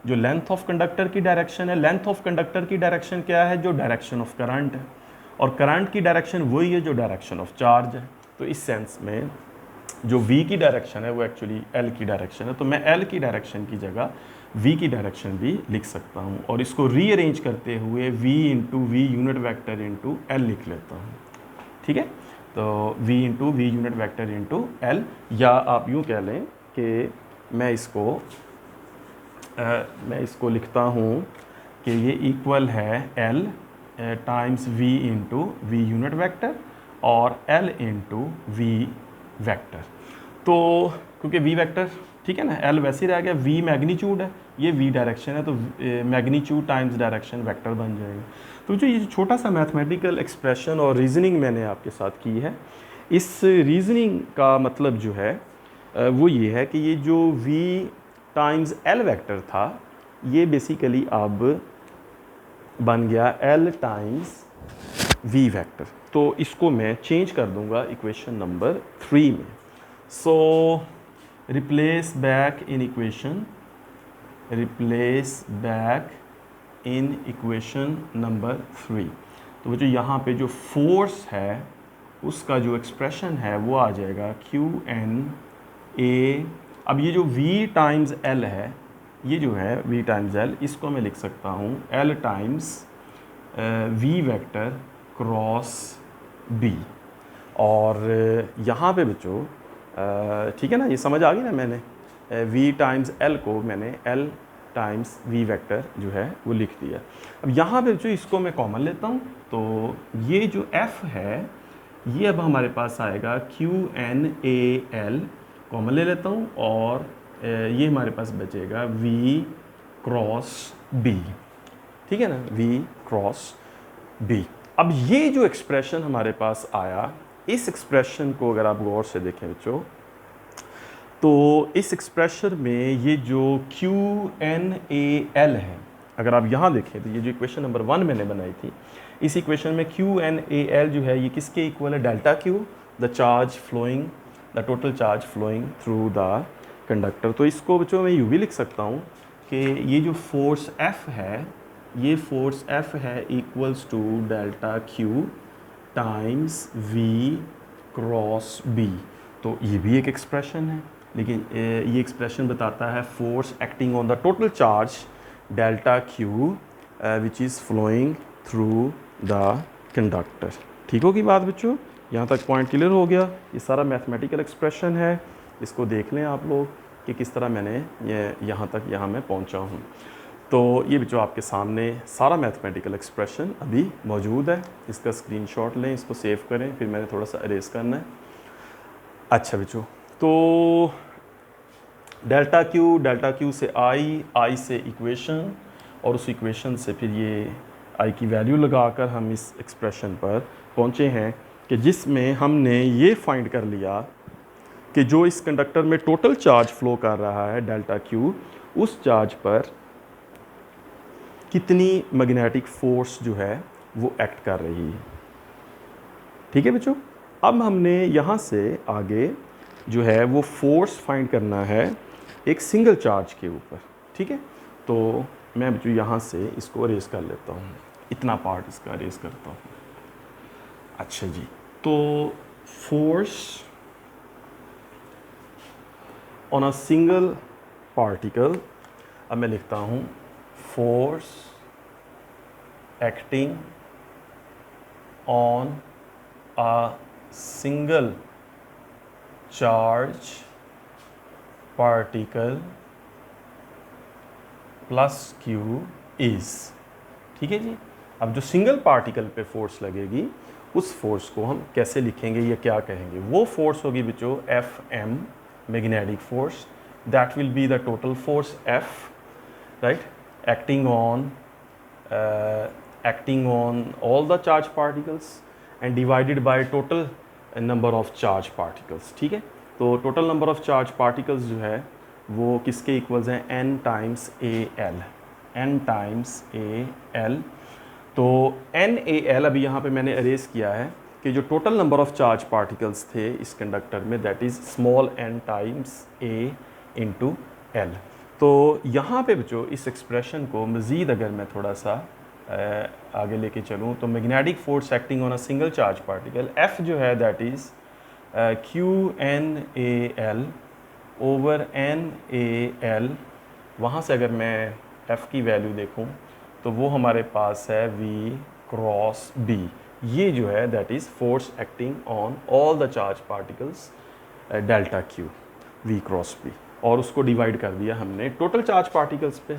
जो लेंथ ऑफ कंडक्टर की डायरेक्शन है, लेंथ ऑफ कंडक्टर की डायरेक्शन क्या है, जो डायरेक्शन ऑफ करंट है, और करंट की डायरेक्शन वही है जो डायरेक्शन ऑफ चार्ज है। तो इस सेंस में जो v की डायरेक्शन है वो एक्चुअली L की डायरेक्शन है, तो मैं L की डायरेक्शन की जगह v की डायरेक्शन भी लिख सकता हूँ और इसको रीअरेंज करते हुए v into v unit vector into L लिख लेता हूँ, ठीक है। तो v into v unit vector into L, या आप यूँ कह लें कि मैं इसको लिखता हूँ कि ये इक्वल है L times v into v unit vector और L इंटू वी वैक्टर। तो क्योंकि v वैक्टर ठीक है ना, L वैसे ही रह गया, v मैग्नीट्यूड है, ये v डायरेक्शन है, तो मैग्नीट्यूड टाइम्स डायरेक्शन वेक्टर बन जाएगा। तो जो ये छोटा सा मैथमेटिकल एक्सप्रेशन और रीजनिंग मैंने आपके साथ की है, इस रीजनिंग का मतलब जो है वो ये है कि ये जो v टाइम्स L वेक्टर था ये बेसिकली अब बन गया L टाइम्स v वेक्टर। तो इसको मैं चेंज कर दूंगा इक्वेशन नंबर 3 में। सो replace back in equation number 3। तो वो जो यहाँ पे जो फोर्स है उसका जो एक्सप्रेशन है वो आ जाएगा QNA। अब ये जो v टाइम्स L है, ये जो है v टाइम्स L, इसको मैं लिख सकता हूँ L times v vector cross b। और यहाँ पे बच्चों ठीक है ना, ये समझ आ गई ना, मैंने v टाइम्स L को मैंने L टाइम्स v वेक्टर जो है वो लिख दिया। अब यहाँ पे बच्चों इसको मैं कॉमन लेता हूँ, तो ये जो f है ये अब हमारे पास आएगा QNAL, कॉमन ले लेता हूँ, और ये हमारे पास बचेगा v क्रॉस b, ठीक है ना, v क्रॉस b। अब ये जो एक्सप्रेशन हमारे पास आया, इस एक्सप्रेशन को अगर आप गौर से देखें बच्चों, तो इस एक्सप्रेशन में ये जो QNAL है, अगर आप यहाँ देखें तो ये जो इक्वेशन नंबर 1 मैंने बनाई थी, इस इक्वेशन में QNAL जो है ये किसके इक्वल है, delta Q, the charge flowing, the total charge flowing through the conductor. तो इसको बच्चों मैं यूँ भी लिख सकता हूँ कि ये जो फोर्स F है, ये फोर्स F है equals to delta Q times V cross B। तो ये भी एक एक्सप्रेशन है, लेकिन ये एक्सप्रेशन बताता है force acting on the total charge delta Q which is flowing through the conductor. ठीक होगी बात बच्चों, यहाँ तक पॉइंट क्लियर हो गया। ये सारा मैथमेटिकल एक्सप्रेशन है, इसको देख लें आप लोग कि किस तरह मैंने यहाँ मैं पहुँचा हूँ। तो ये बच्चों आपके सामने सारा मैथमेटिकल एक्सप्रेशन अभी मौजूद है, इसका स्क्रीनशॉट लें, इसको सेव करें, फिर मैंने थोड़ा सा अरेज करना है। अच्छा बच्चों, तो डेल्टा Q से I से इक्वेशन, और उस इक्वेशन से फिर ये I की वैल्यू लगाकर हम इस एक्सप्रेशन पर पहुँचे हैं कि जिसमें हमने ये फाइंड कर लिया कि जो इस कंडक्टर में टोटल चार्ज फ्लो कर रहा है डेल्टा Q, उस चार्ज पर कितनी मैग्नेटिक फोर्स जो है वो एक्ट कर रही है। ठीक है बच्चों, अब हमने यहाँ से आगे जो है वो फोर्स फाइंड करना है एक सिंगल चार्ज के ऊपर। ठीक है, तो मैं बच्चों यहाँ से इसको अरेज कर लेता हूँ, इतना पार्ट इसका अरेज करता हूँ। अच्छा जी, तो force on a single particle, अब मैं लिखता हूँ force acting on a single charge particle plus Q is. ठीक है जी, अब जो सिंगल पार्टिकल पे फोर्स लगेगी उस फोर्स को हम कैसे लिखेंगे या क्या कहेंगे? वो फोर्स होगी बच्चों F M, magnetic force, that will be the total force F, right, acting on all the charge particles and divided by total number of charge particles। ठीक है, तो total number of charge particles जो है वो किसके equals हैं? n times A L, n times A L. तो n a l अभी यहाँ पे मैंने अरेज किया है कि जो total number of charge particles थे इस कंडक्टर में, that is small n times a into L. तो यहाँ पे बच्चों इस एक्सप्रेशन को मज़ीद अगर मैं थोड़ा सा आगे लेके चलूँ तो magnetic force acting on a single charge particle F जो है that is Q N A L over N A L. वहाँ से अगर मैं F की वैल्यू देखूँ तो वो हमारे पास है V क्रॉस B। ये जो है that is force acting on all the charge particles delta Q V cross B, और उसको डिवाइड कर दिया हमने टोटल चार्ज पार्टिकल्स पे।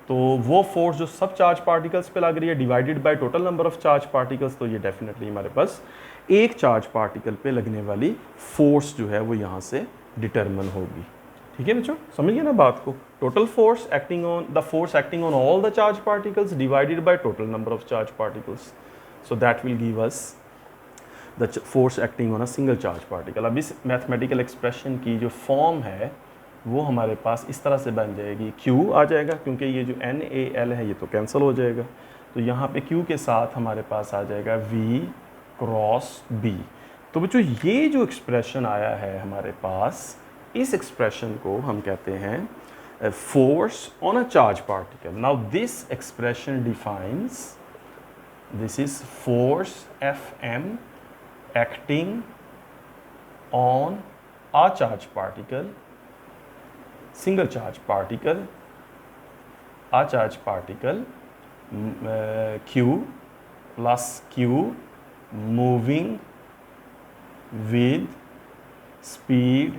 तो वो फोर्स जो सब चार्ज पार्टिकल्स पे लग रही है divided by total number of charge particles, तो ये डेफिनेटली हमारे पास एक चार्ज पार्टिकल पे लगने वाली फोर्स जो है वो यहाँ से डिटरमिन होगी। ठीक है बच्चों, समझिए ना बात को? Total force acting on the force acting on all the charge particles divided by total number of charge particles, so that will give us the force acting on a single charge particle. अब इस mathematical expression की जो form है वो हमारे पास इस तरह से बन जाएगी, Q आ जाएगा क्योंकि ये जो एन ए एल है ये तो कैंसिल हो जाएगा, तो यहाँ पे Q के साथ हमारे पास आ जाएगा V क्रॉस B। तो बच्चों ये जो एक्सप्रेशन आया है हमारे पास, इस एक्सप्रेशन को हम कहते हैं force on a charge particle. Now this expression defines, this is force Fm acting on a charge particle, single charge particle, a charge particle Q plus Q moving with speed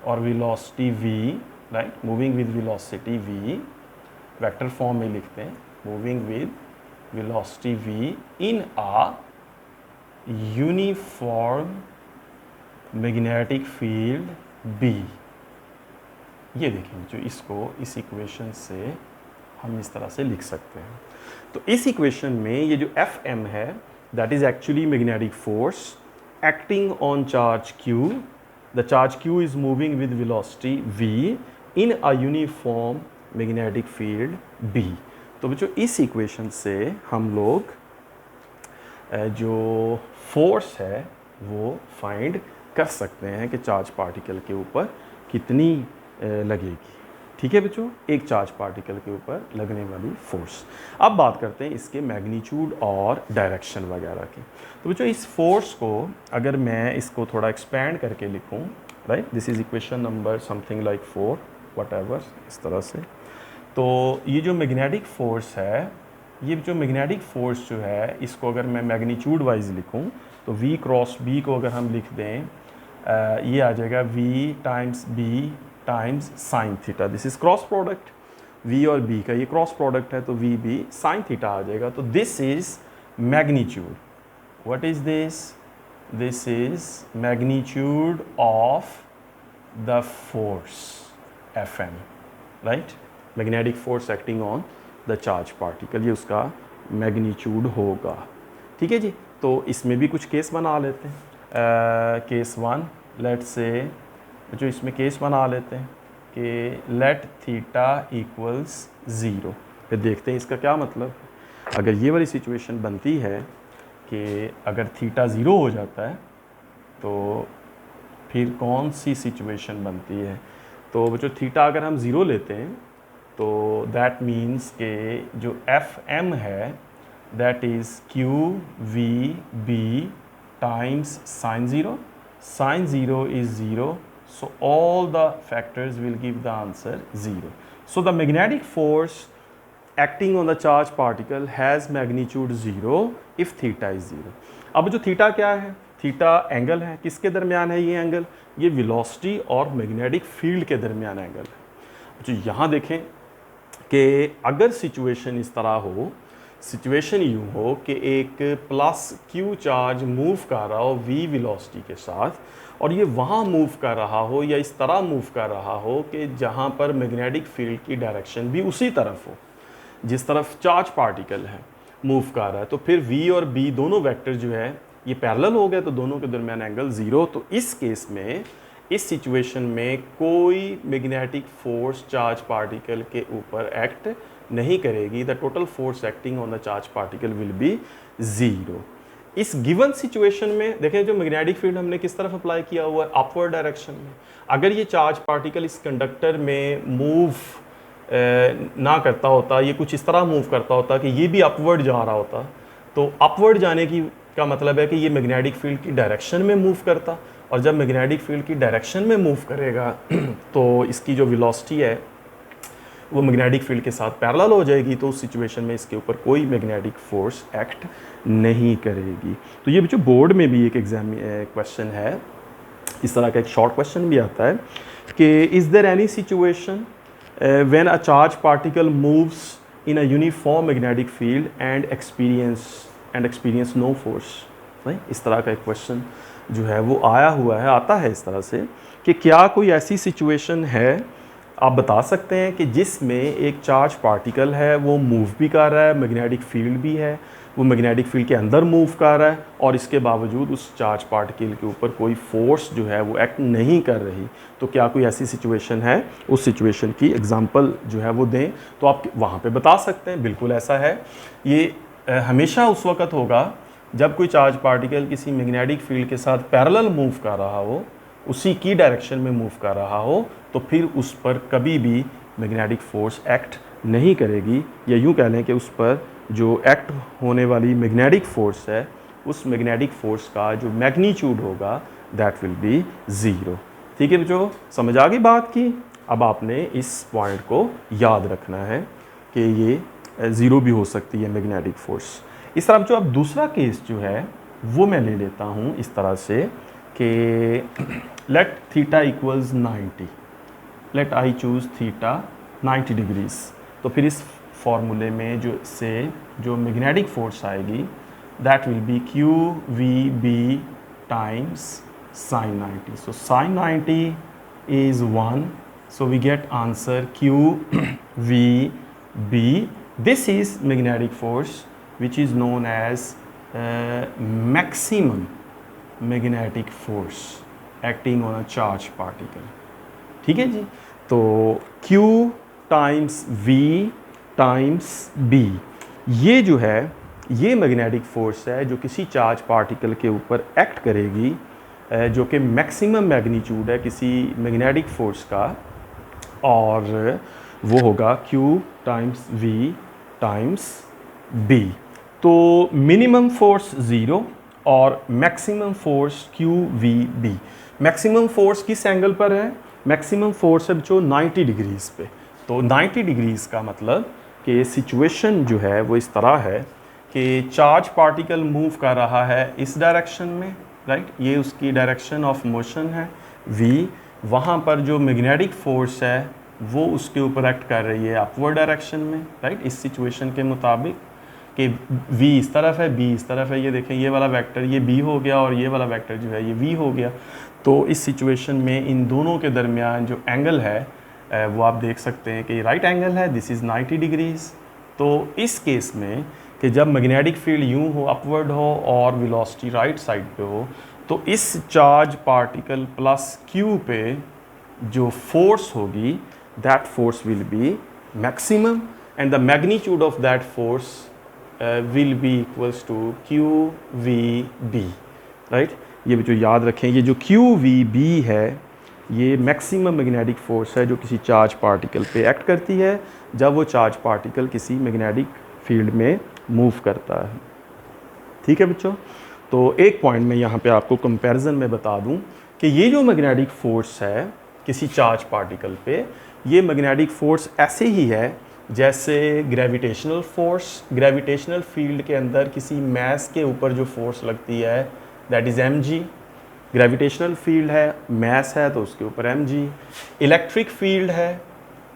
or velocity V, right, moving with velocity V, vector form में लिखते हैं, moving with velocity V in a uniform magnetic field B। ये देखिए जो इसको इस equation से हम इस तरह से लिख सकते हैं। तो इस इक्वेशन में ये जो एफ एम है that is actually magnetic force acting on charge Q, the charge Q is moving with velocity V in a uniform magnetic field B। तो बच्चों इस इक्वेशन से हम लोग जो फोर्स है वो फाइंड कर सकते हैं कि चार्ज पार्टिकल के ऊपर कितनी लगेगी। ठीक है बच्चों, एक चार्ज पार्टिकल के ऊपर लगने वाली फोर्स। अब बात करते हैं इसके मैग्नीट्यूड और डायरेक्शन वगैरह की। तो बच्चों इस फोर्स को अगर मैं इसको थोड़ा एक्सपैंड करके लिखूं, right, this is equation number something like 4 whatever, इस तरह से। तो ये जो मैग्नेटिक फोर्स है, ये जो मैग्नेटिक फोर्स जो है इसको अगर मैं मैग्नीट्यूड वाइज लिखूं तो V क्रॉस B को अगर हम लिख दें, ये आ जाएगा V times B times sine theta. This is cross product, V और B का ये क्रॉस प्रोडक्ट है, तो V B साइन थीटा आ जाएगा। तो this is magnitude. What is this? This is magnitude of the force Fm, right, magnetic force acting on the charge particle, ये उसका magnitude होगा। ठीक है जी, तो इसमें भी कुछ केस बना लेते हैं। केस 1, लेट्स से इसमें केस बना लेते हैं कि लेट थीटा इक्वल्स 0। फिर देखते हैं इसका क्या मतलब है। अगर ये वाली सिचुएशन बनती है कि अगर थीटा ज़ीरो हो जाता है तो फिर कौन सी सिचुएशन बनती है। तो जो थीटा अगर हम ज़ीरो लेते हैं तो दैट मीन्स के जो एफ एम है that is Q V B times sine zero. Sin 0 is 0, so all the factors will give the answer 0. So the magnetic force acting on the charged particle has magnitude 0 if theta is 0. अब जो theta क्या है, theta angle है, किसके दरमियान है ये angle, ये वेलोसिटी और मैग्नेटिक फील्ड के दरमियान एंगल है। जो यहाँ देखें कि अगर सिचुएशन इस तरह हो, सिचुएशन यूँ हो कि एक प्लस क्यू चार्ज मूव कर रहा हो वी वेलोसिटी के साथ और ये वहाँ मूव कर रहा हो या इस तरह मूव कर रहा हो कि जहाँ पर मैग्नेटिक फील्ड की डायरेक्शन भी उसी तरफ हो जिस तरफ चार्ज पार्टिकल है मूव कर रहा है, तो फिर वी और बी दोनों वेक्टर जो है ये पैरेलल हो गए, तो दोनों के दरमियान एंगल 0। तो इस केस में इस सिचुएशन में कोई मैग्नेटिक फोर्स चार्ज पार्टिकल के ऊपर एक्ट नहीं करेगी। The total force acting on the charge particle will be 0। इस गिवन सिचुएशन में देखें जो मैग्नेटिक फील्ड हमने किस तरफ अप्लाई किया हुआ है, अपवर्ड डायरेक्शन में। अगर ये चार्ज पार्टिकल इस कंडक्टर में मूव ना करता होता, ये कुछ इस तरह मूव करता होता कि ये भी अपवर्ड जा रहा होता, तो अपवर्ड जाने की का मतलब है कि ये मैग्नेटिक फील्ड की डायरेक्शन में मूव करता, और जब मैग्नेटिक फील्ड की डायरेक्शन में मूव करेगा तो इसकी जो वेलोसिटी है वो मैग्नेटिक फील्ड के साथ पैरेलल हो जाएगी, तो उस सिचुएशन में इसके ऊपर कोई मैग्नेटिक फोर्स एक्ट नहीं करेगी। तो ये जो बोर्ड में भी एक एग्जाम क्वेश्चन है, इस तरह का एक शॉर्ट क्वेश्चन भी आता है कि is there any situation when a charge particle moves in a uniform magnetic field and experience no force. नहीं, इस तरह का एक क्वेश्चन जो है वो आया हुआ है, आता है इस तरह से कि क्या कोई ऐसी सिचुएशन है, आप बता सकते हैं कि जिसमें एक चार्ज पार्टिकल है वो मूव भी कर रहा है, मैग्नेटिक फील्ड भी है, वो मैग्नेटिक फील्ड के अंदर मूव कर रहा है और इसके बावजूद उस चार्ज पार्टिकल के ऊपर कोई फोर्स जो है वो एक्ट नहीं कर रही। तो क्या कोई ऐसी सिचुएशन है, उस सिचुएशन की एग्जांपल जो है वो दें, तो आप वहाँ पे बता सकते हैं। बिल्कुल ऐसा है, ये हमेशा उस वक़्त होगा जब कोई चार्ज पार्टिकल किसी मैग्नेटिक फील्ड के साथ पैरेलल मूव कर रहा हो, उसी की डायरेक्शन में मूव कर रहा हो, तो फिर उस पर कभी भी मैग्नेटिक फोर्स एक्ट नहीं करेगी, या यूँ कह लें कि उस पर जो एक्ट होने वाली मैग्नेटिक फोर्स है, उस मैग्नेटिक फोर्स का जो मैग्नीट्यूड होगा दैट विल बी 0। ठीक है बच्चों, समझ आ गई बात की। अब आपने इस पॉइंट को याद रखना है कि ये 0 भी हो सकती है मैग्नेटिक फोर्स। इस तरह जो अब दूसरा केस जो है वो मैं ले लेता हूँ इस तरह से कि let theta equals 90, let I choose theta 90 degrees. तो फिर इस फॉर्मूले में जो मैग्नेटिक फोर्स आएगी that will be Q V B times sine 90। So sine 90 is 1, so we get answer Q V B. This is magnetic force which is known as maximum magnetic force acting on a charged particle। ठीक है जी, तो Q times V times B, ये जो है ये magnetic force है जो किसी चार्ज पार्टिकल के ऊपर एक्ट करेगी, जो कि मैक्सिमम मैग्नीट्यूड है किसी मैग्नेटिक फोर्स का, और वो होगा Q times V times B। तो मिनिमम फोर्स 0 और maximum force QVB। Maximum force किस एंगल पर है, मैक्सिमम फोर्स है जो 90 डिग्रीज़ पे। तो 90 डिग्रीज़ का मतलब कि सिचुएशन जो है वो इस तरह है कि चार्ज पार्टिकल मूव कर रहा है इस डायरेक्शन में, राइट, ये उसकी डायरेक्शन ऑफ मोशन है V। वहाँ पर जो मैग्नेटिक फोर्स है वो उसके ऊपर एक्ट कर रही है अपवर्ड डायरेक्शन में, राइट, इस सिचुएशन के मुताबिक कि V इस तरफ है, B इस तरफ है। ये देखें, ये वाला वेक्टर ये B हो गया और ये वाला वेक्टर जो है ये V हो गया। तो इस सिचुएशन में इन दोनों के दरमियान जो एंगल है वो आप देख सकते हैं कि राइट एंगल है, दिस इज़ 90 डिग्रीज़। तो इस केस में कि जब मैग्नेटिक फील्ड यूँ हो, अपवर्ड हो और वेलोसिटी राइट साइड पे हो, तो इस चार्ज पार्टिकल प्लस Q पे जो फोर्स होगी that force will be maximum. And the magnitude of that force will be equals to Q V B, right. ये जो याद रखें, ये जो क्यू वी बी है ये मैक्सिमम मैग्नेटिक फोर्स है जो किसी चार्ज पार्टिकल पे एक्ट करती है जब वो चार्ज पार्टिकल किसी मैग्नेटिक फील्ड में मूव करता है। ठीक है बच्चों, तो एक पॉइंट मैं यहाँ पे आपको कंपैरिजन में बता दूँ कि ये जो मैग्नेटिक फोर्स है किसी चार्ज पार्टिकल पे, ये मैग्नेटिक फोर्स ऐसे ही है जैसे ग्रेविटेशनल फोर्स, ग्रेविटेशनल फील्ड के अंदर किसी मैस के ऊपर जो फोर्स लगती है that is mg। Gravitational field है, मैस है तो उसके ऊपर mg। इलेक्ट्रिक फील्ड है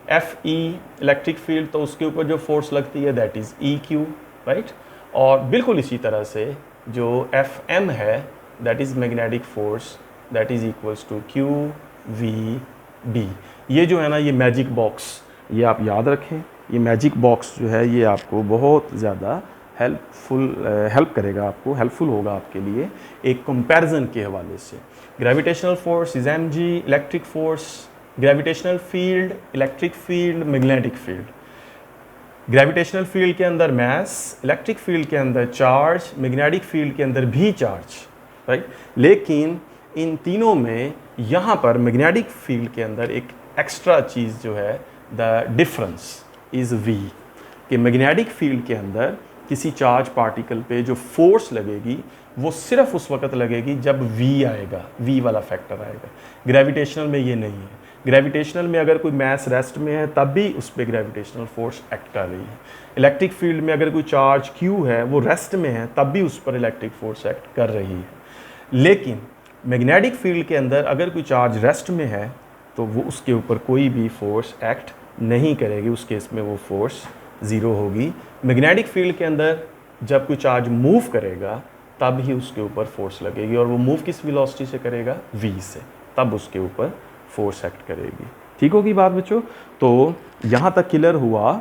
Fe, इलेक्ट्रिक फील्ड, तो उसके ऊपर जो फोर्स लगती है दैट इज़ Eq, राइट। और बिल्कुल इसी तरह से जो Fm है that is magnetic force that is equals to QVB। ये जो है ना, ये मैजिक बॉक्स, ये आप याद रखें, ये मैजिक बॉक्स जो है ये आपको बहुत ज़्यादा हेल्प करेगा, आपको हेल्पफुल होगा आपके लिए एक कंपैरिजन के हवाले से। Gravitational force is mg, electric force, gravitational field, electric field, magnetic field. Gravitational field के अंदर मैस, इलेक्ट्रिक फील्ड के अंदर चार्ज, मैग्नेटिक फील्ड के अंदर भी चार्ज, राइट। लेकिन इन तीनों में यहाँ पर मैग्नेटिक फील्ड के अंदर एक एक्स्ट्रा चीज़ जो है, द डिफरेंस इज़ v, कि मैग्नेटिक फील्ड के अंदर किसी चार्ज पार्टिकल पे जो फोर्स लगेगी वो सिर्फ उस वक्त लगेगी जब v आएगा, v वाला फैक्टर आएगा। ग्रेविटेशनल में ये नहीं है। ग्रेविटेशनल में अगर कोई मैस रेस्ट में है तब भी उस पर ग्रेविटेशनल फोर्स एक्ट कर रही है। इलेक्ट्रिक फील्ड में अगर कोई चार्ज q है वो रेस्ट में है तब भी उस पर इलेक्ट्रिक फोर्स एक्ट कर रही है। लेकिन मैग्नेटिक फील्ड के अंदर अगर कोई चार्ज रेस्ट में है तो वो उसके ऊपर कोई भी फोर्स एक्ट नहीं करेगी, उस केस में वो फोर्स ज़ीरो होगी। मैग्नेटिक फील्ड के अंदर जब कोई चार्ज मूव करेगा तब ही उसके ऊपर फोर्स लगेगी, और वो मूव किस वेलोसिटी से करेगा, v से, तब उसके ऊपर फोर्स एक्ट करेगी। ठीक होगी बात बच्चों। तो यहाँ तक क्लियर हुआ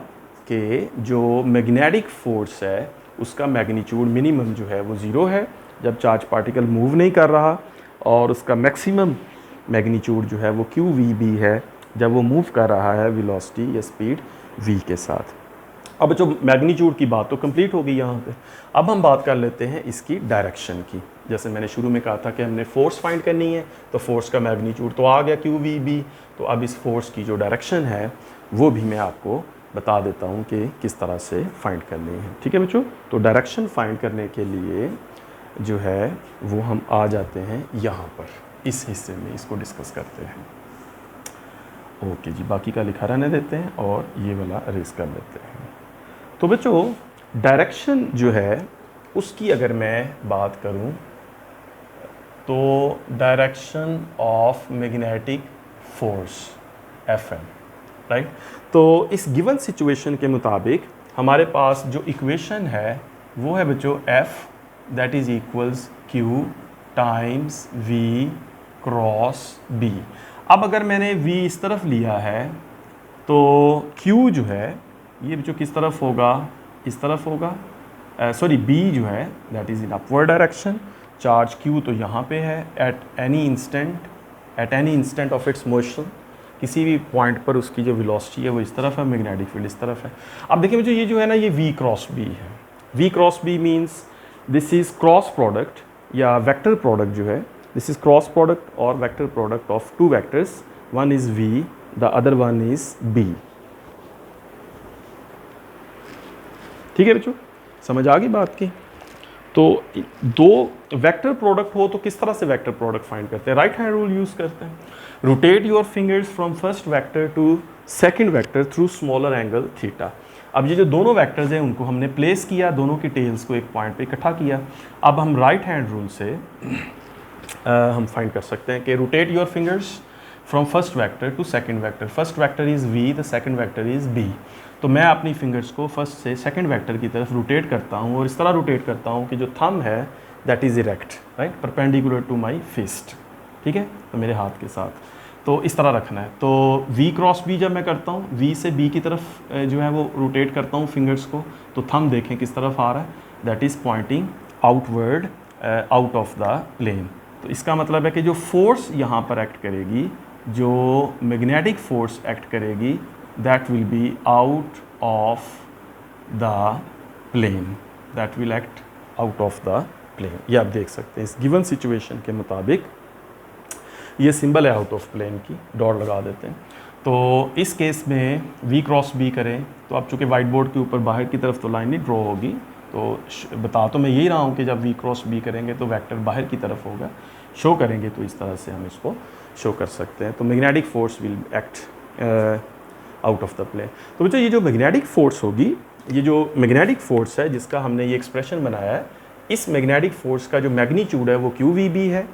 कि जो मैग्नेटिक फोर्स है उसका मैग्नीट्यूड मिनिमम जो है वो ज़ीरो है जब चार्ज पार्टिकल मूव नहीं कर रहा, और उसका मैक्सिमम मैग्नीट्यूड जो है वो QVB है जब वो मूव कर रहा है वेलोसिटी या स्पीड v के साथ। अब जो मैग्नीट्यूड की बात तो कंप्लीट हो गई यहाँ पे। अब हम बात कर लेते हैं इसकी डायरेक्शन की। जैसे मैंने शुरू में कहा था कि हमने फोर्स फाइंड करनी है, तो फोर्स का मैग्नीट्यूड तो आ गया QVB। तो अब इस फोर्स की जो डायरेक्शन है वो भी मैं आपको बता देता हूँ कि किस तरह से फाइंड करनी है। ठीक है बच्चों, तो डायरेक्शन फाइंड करने के लिए जो है वो हम आ जाते हैं यहाँ पर, इस हिस्से में इसको डिस्कस करते हैं। ओके जी, बाकी का लिखा रहने देते हैं और ये वाला अरेज कर लेते हैं। तो बच्चों डायरेक्शन जो है उसकी अगर मैं बात करूं तो direction of magnetic force Fm, right. तो इस गिवन सिचुएशन के मुताबिक हमारे पास जो इक्वेशन है वो है बच्चों F that is equals Q times V cross B। अब अगर मैंने V इस तरफ लिया है तो Q जो है ये बच्चों किस तरफ होगा, इस तरफ होगा, सॉरी B जो है that is in upward direction. Charge Q तो यहाँ पे है at any instant of its motion, किसी भी पॉइंट पर उसकी जो वेलोसिटी है वो इस तरफ है, मैग्नेटिक फील्ड इस तरफ है। अब देखिए मुझे ये जो है ना ये V क्रॉस B है। V cross B means this is cross product या वेक्टर प्रोडक्ट जो है, दिस इज़ क्रॉस प्रोडक्ट और vector product of two vectors, one is V the other one is B। ठीक है बच्चों, समझ आ गई बात की। तो दो वेक्टर प्रोडक्ट हो तो किस तरह से वेक्टर प्रोडक्ट फाइंड करते हैं, राइट हैंड रूल यूज़ करते हैं। Rotate your fingers from first vector to second vector through smaller angle theta. अब ये जो दोनों वेक्टर्स हैं उनको हमने प्लेस किया, दोनों की टेल्स को एक पॉइंट पे इकट्ठा किया। अब हम राइट हैंड रूल से हम फाइंड कर सकते हैं कि rotate your fingers from first vector to second vector. First vector is V, the second vector is B। तो मैं अपनी फिंगर्स को फर्स्ट से सेकंड वेक्टर की तरफ रोटेट करता हूँ और इस तरह रोटेट करता हूँ कि जो थंब है that is erect, right, perpendicular to my fist. ठीक है, तो मेरे हाथ के साथ तो इस तरह रखना है। तो V क्रॉस B जब मैं करता हूँ, V से B की तरफ जो है वो रोटेट करता हूँ फिंगर्स को, तो थंब देखें किस तरफ आ रहा है, that is pointing outward out of the plane. तो इसका मतलब है कि जो फोर्स यहाँ पर एक्ट करेगी, जो मैग्नेटिक फोर्स एक्ट करेगी that will be out of the plane, that will act out of the plane. ये आप देख सकते हैं इस गिवन सिचुएशन के मुताबिक ये सिंबल है आउट ऑफ प्लेन की, डॉट लगा देते हैं। तो इस केस में v क्रॉस b करें तो अब चूँकि वाइट बोर्ड के ऊपर बाहर की तरफ तो लाइन नहीं ड्रॉ होगी, तो बता तो मैं यही रहा हूँ कि जब v क्रॉस b करेंगे तो वेक्टर बाहर की तरफ होगा, शो करेंगे तो इस तरह से हम इसको शो कर सकते हैं। तो magnetic force will act out of the plane. तो बच्चों ये जो मैग्नेटिक फोर्स होगी, ये जो मैग्नेटिक फोर्स है जिसका हमने ये एक्सप्रेशन बनाया है, इस मैग्नेटिक फोर्स का जो मैग्नीट्यूड है वो QVB है,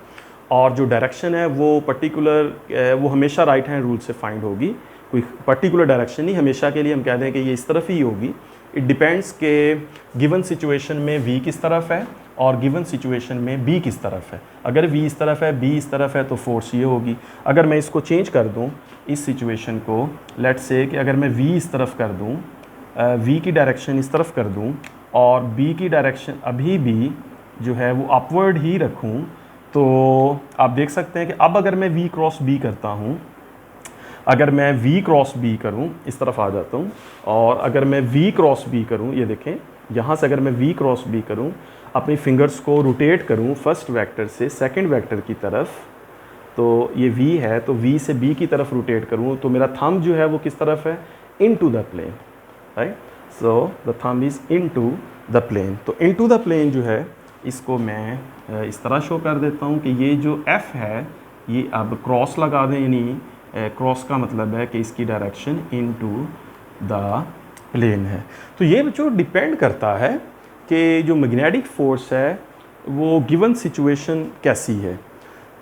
और जो डायरेक्शन है वो पर्टिकुलर वो हमेशा राइट हैंड रूल से फाइंड होगी, कोई पर्टिकुलर डायरेक्शन नहीं, हमेशा के लिए हम कह दें कि ये इस तरफ ही होगी। इट डिपेंड्स के गिवन सिचुएशन में v किस तरफ है और गिवन सिचुएशन में b किस तरफ है। अगर v इस तरफ है, b इस तरफ है, तो फोर्स ये होगी। अगर मैं इसको चेंज कर दूं इस सिचुएशन को, लेट्स से कि अगर मैं v इस तरफ कर दूं, v की डायरेक्शन इस तरफ कर दूं और b की डायरेक्शन अभी भी जो है वो अपवर्ड ही रखूं, तो आप देख सकते हैं कि अब अगर मैं v क्रॉस b करता हूं, अगर मैं v क्रॉस b करूं, इस तरफ आ जाता हूं, और अगर मैं v क्रॉस b करूं, ये देखें यहाँ से अगर मैं v क्रॉस b करूं, अपनी फिंगर्स को रोटेट करूं फर्स्ट वेक्टर से सेकंड वेक्टर की तरफ, तो ये v है, तो v से b की तरफ रोटेट करूं तो मेरा थंब जो है वो किस तरफ है, into the plane, right. So the thumb is into the plane. तो इनटू द प्लेन जो है इसको मैं इस तरह शो कर देता हूँ कि ये जो f है ये अब क्रॉस लगा दें, यानी क्रॉस का मतलब है कि इसकी डायरेक्शन इनटू द प्लेन है। तो ये बच्चों डिपेंड करता है कि जो मैग्नेटिक फोर्स है वो गिवन सिचुएशन कैसी है।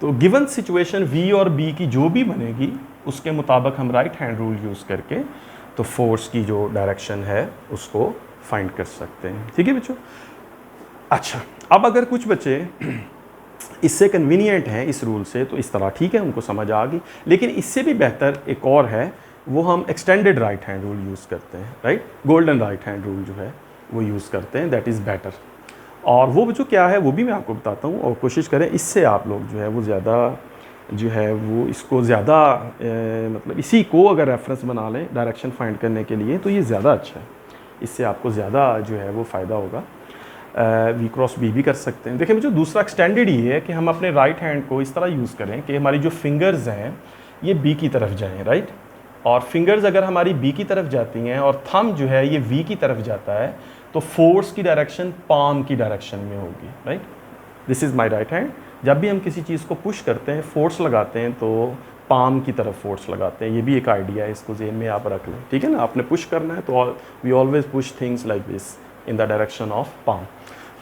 तो गिवन सिचुएशन v और b की जो भी बनेगी उसके मुताबिक हम राइट हैंड रूल यूज़ करके तो फोर्स की जो डायरेक्शन है उसको फाइंड कर सकते हैं। ठीक है बच्चों। अच्छा, अब अगर कुछ बच्चे इससे कन्वीनियंट हैं इस रूल से तो इस तरह ठीक है, उनको समझ आ गई, लेकिन इससे भी बेहतर एक और है, वो हम extended right hand rule use करते हैं, right. Golden right hand rule जो है वो यूज़ करते हैं, दैट इज़ बेटर। और वो बच्चों क्या है वो भी मैं आपको बताता हूँ, और कोशिश करें इससे आप लोग जो है वो ज़्यादा जो है वो इसको ज़्यादा मतलब इसी को अगर रेफरेंस बना लें डायरेक्शन फाइंड करने के लिए तो ये ज़्यादा अच्छा है, इससे आपको ज़्यादा जो है वो फ़ायदा होगा। v क्रॉस b भी कर सकते हैं। देखिए बच्चों दूसरा एक्सटेंडेड ये है कि हम अपने राइट हैंड को इस तरह यूज़ करें कि हमारी जो फिंगर्स हैं ये b की तरफ जाएं, राइट। और फिंगर्स अगर हमारी b की तरफ जाती हैं और थंब जो है ये v की तरफ जाता है तो फोर्स की डायरेक्शन पाम की डायरेक्शन में होगी, right. This is my right hand. जब भी हम किसी चीज़ को पुश करते हैं, फोर्स लगाते हैं, तो पाम की तरफ फोर्स लगाते हैं। ये भी एक आइडिया है, इसको जेहन में आप रख लें, ठीक है ना। आपने पुश करना है तो we always push things like this in the direction of palm.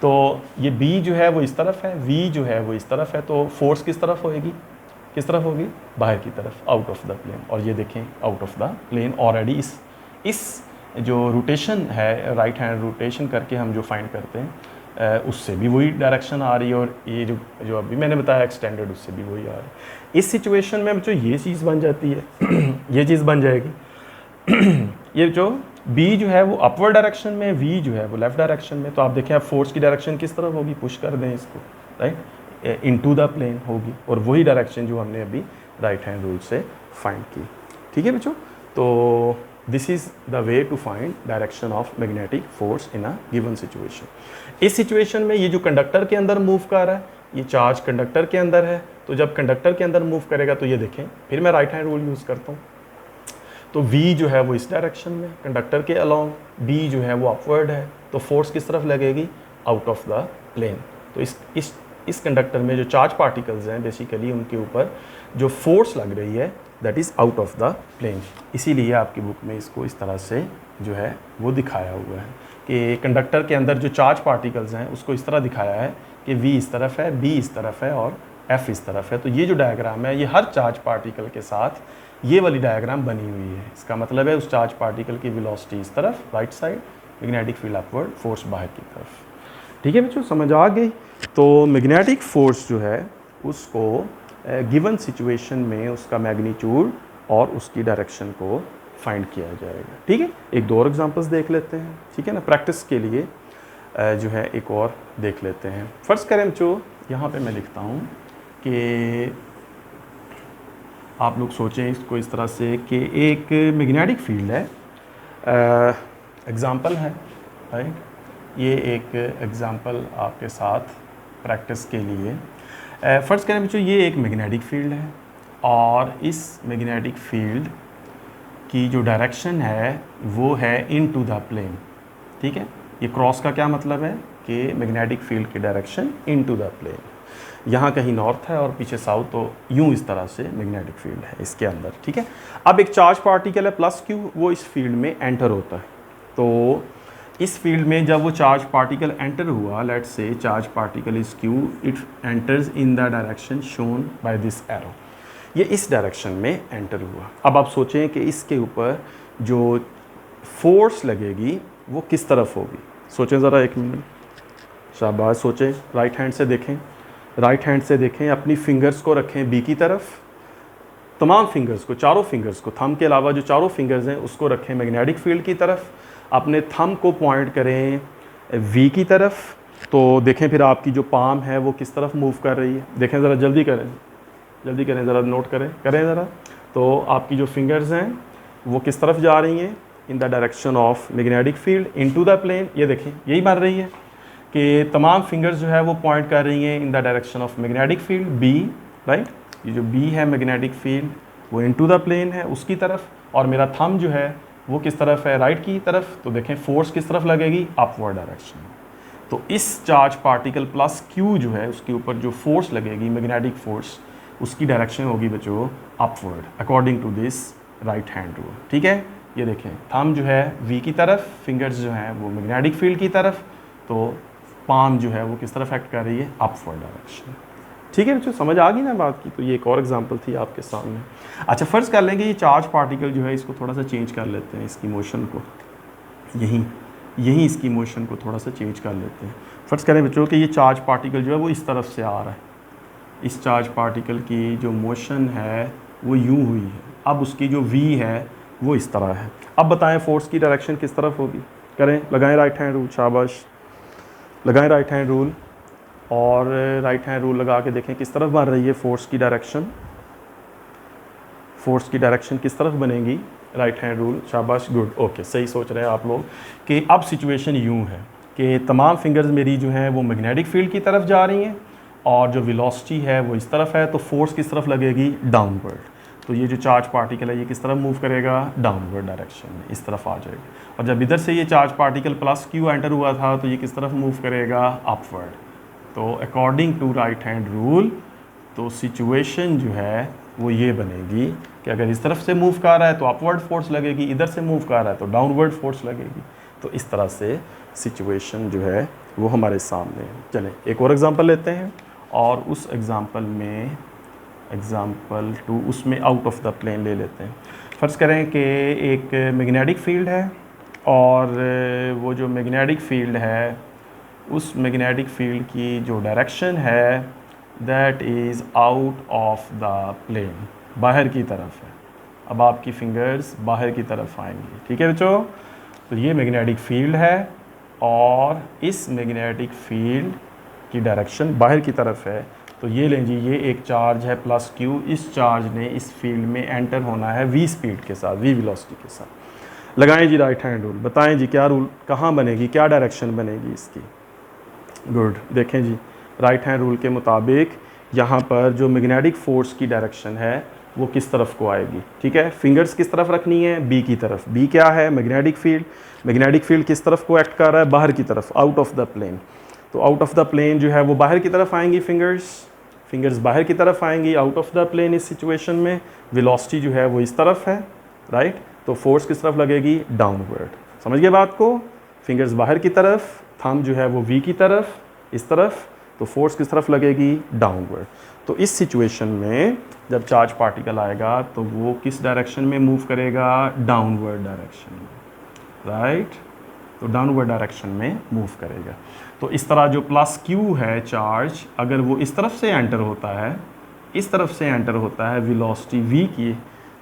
तो ये b जो है वो इस तरफ है, v जो है वो इस तरफ है, तो फोर्स किस तरफ होएगी, किस तरफ होगी, बाहर की तरफ, आउट ऑफ द प्लेन। और ये देखें out of the plane already इस जो रोटेशन है, राइट हैंड रोटेशन करके हम जो फाइंड करते हैं उससे भी वही डायरेक्शन आ रही है, और ये जो अभी मैंने बताया एक्सटेंडेड उससे भी वही आ रही है। इस सिचुएशन में बच्चों ये चीज़ बन जाती है ये चीज़ बन जाएगी ये जो b जो है वो अपवर्ड डायरेक्शन में, v जो है वो लेफ्ट डायरेक्शन में। तो आप देखें अब फोर्स की डायरेक्शन किस तरफ होगी, पुश कर दें इसको, राइट, इनटू द प्लेन होगी, और वही डायरेक्शन जो हमने अभी राइट हैंड रूल से फाइंड की। ठीक है बच्चों। तो this is the way to find direction of magnetic force in a given situation. इस सिचुएशन में ये जो कंडक्टर के अंदर मूव कर रहा है, ये चार्ज कंडक्टर के अंदर है, तो जब कंडक्टर के अंदर मूव करेगा तो ये देखें, फिर मैं राइट हैंड रूल यूज़ करता हूँ, तो v जो है वो इस डायरेक्शन में कंडक्टर के अलोंग, b जो है वो अपवर्ड है, तो फोर्स किस तरफ लगेगी, आउट ऑफ द प्लेन। तो इस कंडक्टर में जो चार्ज पार्टिकल्स हैं बेसिकली उनके ऊपर जो फोर्स लग रही है that is out of the plane. इसीलिए आपकी बुक में इसको इस तरह से जो है वो दिखाया हुआ है कि कंडक्टर के अंदर जो चार्ज पार्टिकल्स हैं उसको इस तरह दिखाया है कि v इस तरफ है, b इस तरफ है और f इस तरफ है। तो ये जो डायग्राम है ये हर चार्ज पार्टिकल के साथ ये वाली डायग्राम बनी हुई है। इसका मतलब है उस चार्ज पार्टिकल की वेलोसिटी इस तरफ right side, magnetic field upward, force बाहर की तरफ। ठीक है बच्चों, समझ आ गई। तो मैग्नेटिक फोर्स जो है उसको गिवन सिचुएशन में उसका मैग्नीट्यूड और उसकी डायरेक्शन को फाइंड किया जाएगा। ठीक है, एक दो और एग्जांपल्स देख लेते हैं, ठीक है ना, प्रैक्टिस के लिए जो है एक और देख लेते हैं। फर्स्ट करें बच्चों, यहाँ पे मैं लिखता हूँ कि आप लोग सोचें इसको इस तरह से कि एक मैग्नेटिक फील्ड है, एग्ज़ाम्पल है, राइट। ये एक एग्ज़ाम्पल आपके साथ प्रैक्टिस के लिए फ़र्ज़ करें बच्चों, ये एक मैग्नेटिक फील्ड है और इस मैग्नेटिक फील्ड की जो डायरेक्शन है वो है इनटू द प्लेन, ठीक है। ये क्रॉस का क्या मतलब है कि मैग्नेटिक फील्ड की डायरेक्शन इनटू द प्लेन, यहाँ कहीं नॉर्थ है और पीछे साउथ, तो यूँ इस तरह से मैग्नेटिक फील्ड है इसके अंदर, ठीक है। अब एक चार्ज पार्टिकल है प्लस क्यू, वो इस फील्ड में एंटर होता है। तो इस फील्ड में जब वो चार्ज पार्टिकल एंटर हुआ, let's say charge particle is Q, it enters in the direction shown by this arrow, ये इस डायरेक्शन में एंटर हुआ। अब आप सोचें कि इसके ऊपर जो फोर्स लगेगी वो किस तरफ होगी। सोचें ज़रा, एक मिनट, शाबाश, सोचें, राइट हैंड से देखें, राइट हैंड से देखें, अपनी फिंगर्स को रखें बी की तरफ, तमाम फिंगर्स को, चारों फिंगर्स को, थंब के अलावा जो चारों फिंगर्स हैं उसको रखें मैग्नेटिक फील्ड की तरफ, अपने थंब को पॉइंट करें वी की तरफ। तो देखें फिर आपकी जो पाम है वो किस तरफ मूव कर रही है, देखें ज़रा, जल्दी करें, जल्दी करें, ज़रा नोट करें ज़रा। तो आपकी जो फिंगर्स हैं वो किस तरफ जा रही हैं, in the direction of magnetic field into the plane. ये देखें, यही बन रही है कि तमाम फिंगर्स जो है वो पॉइंट कर रही हैं in the direction of magnetic field B, right. ये जो बी है मैग्नेटिक फील्ड वो इनटू द प्लेन है उसकी तरफ, और मेरा थंब जो है वो किस तरफ है, राइट की तरफ। तो देखें फोर्स किस तरफ लगेगी, अपवर्ड डायरेक्शन। तो इस चार्ज पार्टिकल प्लस क्यू जो है उसके ऊपर जो फोर्स लगेगी, मैग्नेटिक फोर्स, उसकी डायरेक्शन होगी बच्चों upward, according to this right hand rule, ठीक है। ये देखें, थंब जो है वी की तरफ, फिंगर्स जो हैं वो मैग्नेटिक फील्ड की तरफ, तो पाम जो है वो किस तरफ एक्ट कर रही है, अपवर्ड डायरेक्शन, ठीक है बच्चों, समझ आ गई ना बात की। तो ये एक और एग्जांपल थी आपके सामने। अच्छा, फ़र्ज़ कर लेंगे ये चार्ज पार्टिकल जो है, इसको थोड़ा सा चेंज कर लेते हैं, इसकी मोशन को, यहीं इसकी मोशन को थोड़ा सा चेंज कर लेते हैं। फ़र्ज़ करें बच्चों कि ये चार्ज पार्टिकल जो है वो इस तरफ से आ रहा है, इस चार्ज पार्टिकल की जो मोशन है वो यूँ हुई है, अब उसकी जो वी है वो इस तरह है। अब बताएं फोर्स की डायरेक्शन किस तरफ होगी, करें, लगाएं राइट हैंड रूल, शाबाश, लगाएं राइट हैंड रूल, और राइट हैंड रूल लगा के देखें किस तरफ बन रही है फोर्स की डायरेक्शन, फोर्स की डायरेक्शन किस तरफ बनेगी, राइट हैंड रूल, शाबाश, गुड, ओके, सही सोच रहे हैं आप लोग कि अब सिचुएशन यूँ है कि तमाम फिंगर्स मेरी जो हैं वो मैग्नेटिक फील्ड की तरफ जा रही हैं और जो वेलोसिटी है वो इस तरफ है, तो फोर्स किस तरफ लगेगी, डाउनवर्ड। तो ये जो चार्ज पार्टिकल है ये किस तरफ मूव करेगा, डाउनवर्ड डायरेक्शन में, इस तरफ आ जाएगा। और जब इधर से ये charge particle plus Q enter हुआ था तो ये किस तरफ मूव करेगा, अपवर्ड। तो according to right hand rule तो सिचुएशन जो है वो ये बनेगी कि अगर इस तरफ से मूव कर रहा है तो अपवर्ड फोर्स लगेगी, इधर से मूव कर रहा है तो डाउनवर्ड फोर्स लगेगी। तो इस तरह से सिचुएशन जो है वो हमारे सामने है। चलें एक और एग्जांपल लेते हैं, और उस एग्जांपल में एग्जांपल 2 उसमें आउट ऑफ द प्लेन ले लेते हैं। फ़र्ज़ करें कि एक मैग्नेटिक फील्ड है और वो जो मैग्नेटिक फील्ड है उस मैग्नेटिक फील्ड की जो डायरेक्शन है that is out of the plane, बाहर की तरफ है। अब आपकी फिंगर्स बाहर की तरफ आएंगी, ठीक है बच्चों। तो ये मैग्नेटिक फील्ड है और इस मैग्नेटिक फील्ड की डायरेक्शन बाहर की तरफ है। तो ये लें जी, ये एक चार्ज है प्लस क्यू, इस चार्ज ने इस फील्ड में एंटर होना है वी स्पीड के साथ, वी वेलोसिटी के साथ। लगाएं जी राइट हैंड रूल, बताएं जी क्या रूल कहाँ बनेगी, क्या डायरेक्शन बनेगी इसकी, गुड। देखें जी, राइट हैंड रूल के मुताबिक यहाँ पर जो मैग्नेटिक फोर्स की डायरेक्शन है वो किस तरफ को आएगी, ठीक है। फिंगर्स किस तरफ रखनी है, बी की तरफ। बी क्या है, मैग्नेटिक फील्ड। मैग्नेटिक फील्ड किस तरफ को एक्ट कर रहा है, बाहर की तरफ, आउट ऑफ द प्लेन। तो आउट ऑफ द प्लेन जो है वो बाहर की तरफ आएंगी, फिंगर्स बाहर की तरफ आएंगी आउट ऑफ द प्लेन। इस सिचुएशन में वेलोसिटी जो है वो इस तरफ है, राइट। तो फोर्स किस तरफ लगेगी, डाउनवर्ड। समझ गए बात को, फिंगर्स बाहर की तरफ, थंब जो है वो वी की तरफ, इस तरफ, तो फोर्स किस तरफ लगेगी, डाउनवर्ड। तो इस सिचुएशन में जब चार्ज पार्टिकल आएगा तो वो किस डायरेक्शन में मूव करेगा, डाउनवर्ड डायरेक्शन में, राइट। तो डाउनवर्ड डायरेक्शन में मूव करेगा। तो इस तरह जो प्लस क्यू है चार्ज, अगर वो इस तरफ से एंटर होता है, इस तरफ से एंटर होता है वेलोसिटी v के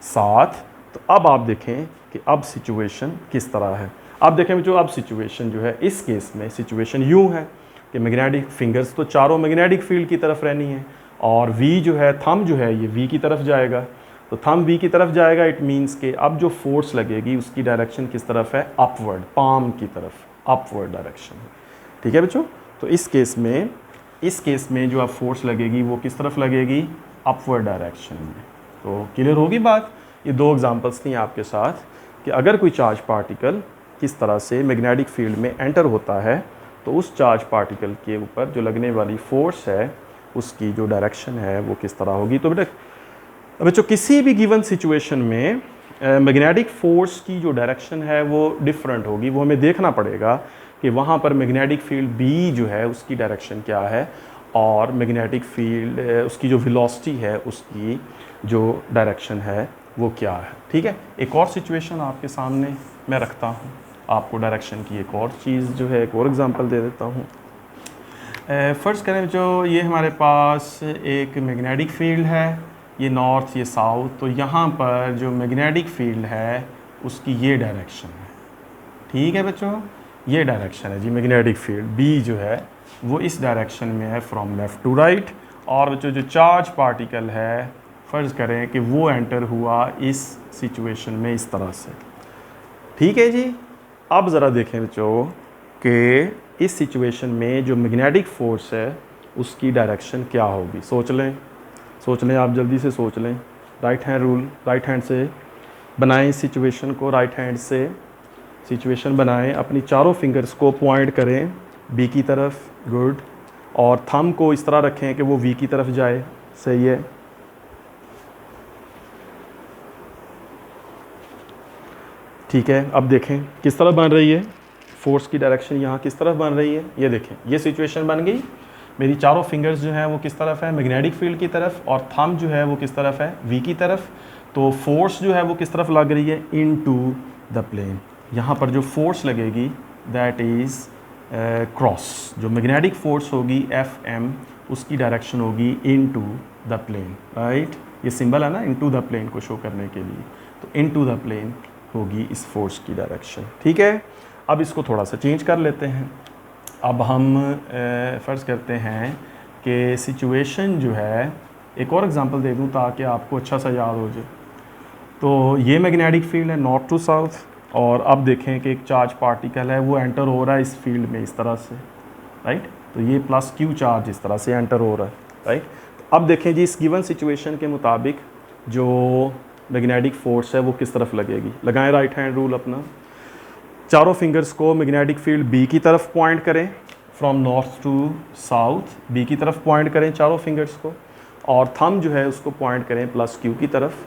साथ, तो अब आप देखें कि अब सिचुएशन किस तरह है। अब देखें जो अब सिचुएशन जो है इस केस में सिचुएशन यूँ है कि मैग्नेटिक फिंगर्स तो चारों मैग्नेटिक फील्ड की तरफ रहनी है और v जो है, थंब जो है ये v की तरफ जाएगा। तो थंब बी की तरफ जाएगा, इट मीन्स के अब जो फोर्स लगेगी उसकी डायरेक्शन किस तरफ है, अपवर्ड, पाम की तरफ, अपवर्ड डायरेक्शन। ठीक है बच्चों, तो इस केस में जो अब फोर्स लगेगी वो किस तरफ लगेगी, अपवर्ड डायरेक्शन में। तो क्लियर होगी बात। ये दो एग्जांपल्स थी आपके साथ कि अगर कोई चार्ज पार्टिकल किस तरह से मैग्नेटिक फील्ड में एंटर होता है तो उस चार्ज पार्टिकल के ऊपर जो लगने वाली फोर्स है उसकी जो डायरेक्शन है वो किस तरह होगी। तो बेटा बच्चों किसी भी गिवन सिचुएशन में मैग्नेटिक फोर्स की जो डायरेक्शन है वो डिफरेंट होगी, वो हमें देखना पड़ेगा कि वहाँ पर मैग्नेटिक फील्ड बी जो है उसकी डायरेक्शन क्या है और मैग्नेटिक फील्ड उसकी जो वेलोसिटी है उसकी जो डायरेक्शन है वो क्या है। ठीक है, एक और सिचुएशन आपके सामने मैं रखता हूँ, आपको डायरेक्शन की एक और चीज़ जो है, एक और एग्जांपल दे देता हूँ। फ़र्ज़ करें जो ये हमारे पास एक मैग्नेटिक फील्ड है, ये नॉर्थ ये साउथ, तो यहाँ पर जो मैग्नेटिक फील्ड है उसकी ये डायरेक्शन है। ठीक है बच्चों, ये डायरेक्शन है जी, मैग्नेटिक फील्ड बी जो है वो इस डायरेक्शन में है फ्रॉम लेफ़्ट टू राइट। और बच्चों जो चार्ज पार्टिकल है फ़र्ज़ करें कि वो एंटर हुआ इस सिचुएशन में इस तरह से। ठीक है जी, अब ज़रा देखें बच्चों कि इस सिचुएशन में जो मैग्नेटिक फोर्स है उसकी डायरेक्शन क्या होगी। सोच लें आप, जल्दी से सोच लें। Right hand rule, right hand से बनाएं इस सिचुएशन को, राइट हैंड से सिचुएशन बनाएं, अपनी चारों फिंगर्स को पॉइंट करें बी की तरफ, गुड, और थंब को इस तरह रखें कि वो वी की तरफ जाए, सही है। ठीक है, अब देखें किस तरफ बन रही है फोर्स की डायरेक्शन, यहाँ किस तरफ बन रही है, ये देखें, ये सिचुएशन बन गई। मेरी चारों फिंगर्स जो हैं वो किस तरफ है, मैग्नेटिक फील्ड की तरफ, और थंब जो है वो किस तरफ है, वी की तरफ। तो फोर्स जो है वो किस तरफ लग रही है, इनटू द प्लेन। यहाँ पर जो फोर्स लगेगी दैट इज़ क्रॉस, जो मैग्नेटिक फोर्स होगी एफ एम उसकी डायरेक्शन होगी इनटू द प्लेन, राइट। ये सिंबल है ना इनटू द प्लेन को शो करने के लिए, तो इनटू द प्लेन होगी इस फोर्स की डायरेक्शन। ठीक है, अब इसको थोड़ा सा चेंज कर लेते हैं। अब हम फ़र्ज़ करते हैं कि सिचुएशन जो है, एक और एग्जांपल दे दूं ताकि आपको अच्छा सा याद हो जाए। तो ये मैग्नेटिक फील्ड है नॉर्थ टू साउथ, और अब देखें कि एक चार्ज पार्टिकल है वो एंटर हो रहा है इस फील्ड में इस तरह से, राइट। तो ये प्लस क्यू चार्ज इस तरह से एंटर हो रहा है, राइट। तो अब देखें जी इस गिवन सिचुएशन के मुताबिक जो मैग्नेटिक फोर्स है वो किस तरफ लगेगी। लगाएं राइट हैंड रूल अपना, चारों फिंगर्स को मैग्नेटिक फील्ड बी की तरफ पॉइंट करें, from north to south B की तरफ पॉइंट करें चारों फिंगर्स को, और थंब जो है उसको पॉइंट करें प्लस क्यू की तरफ।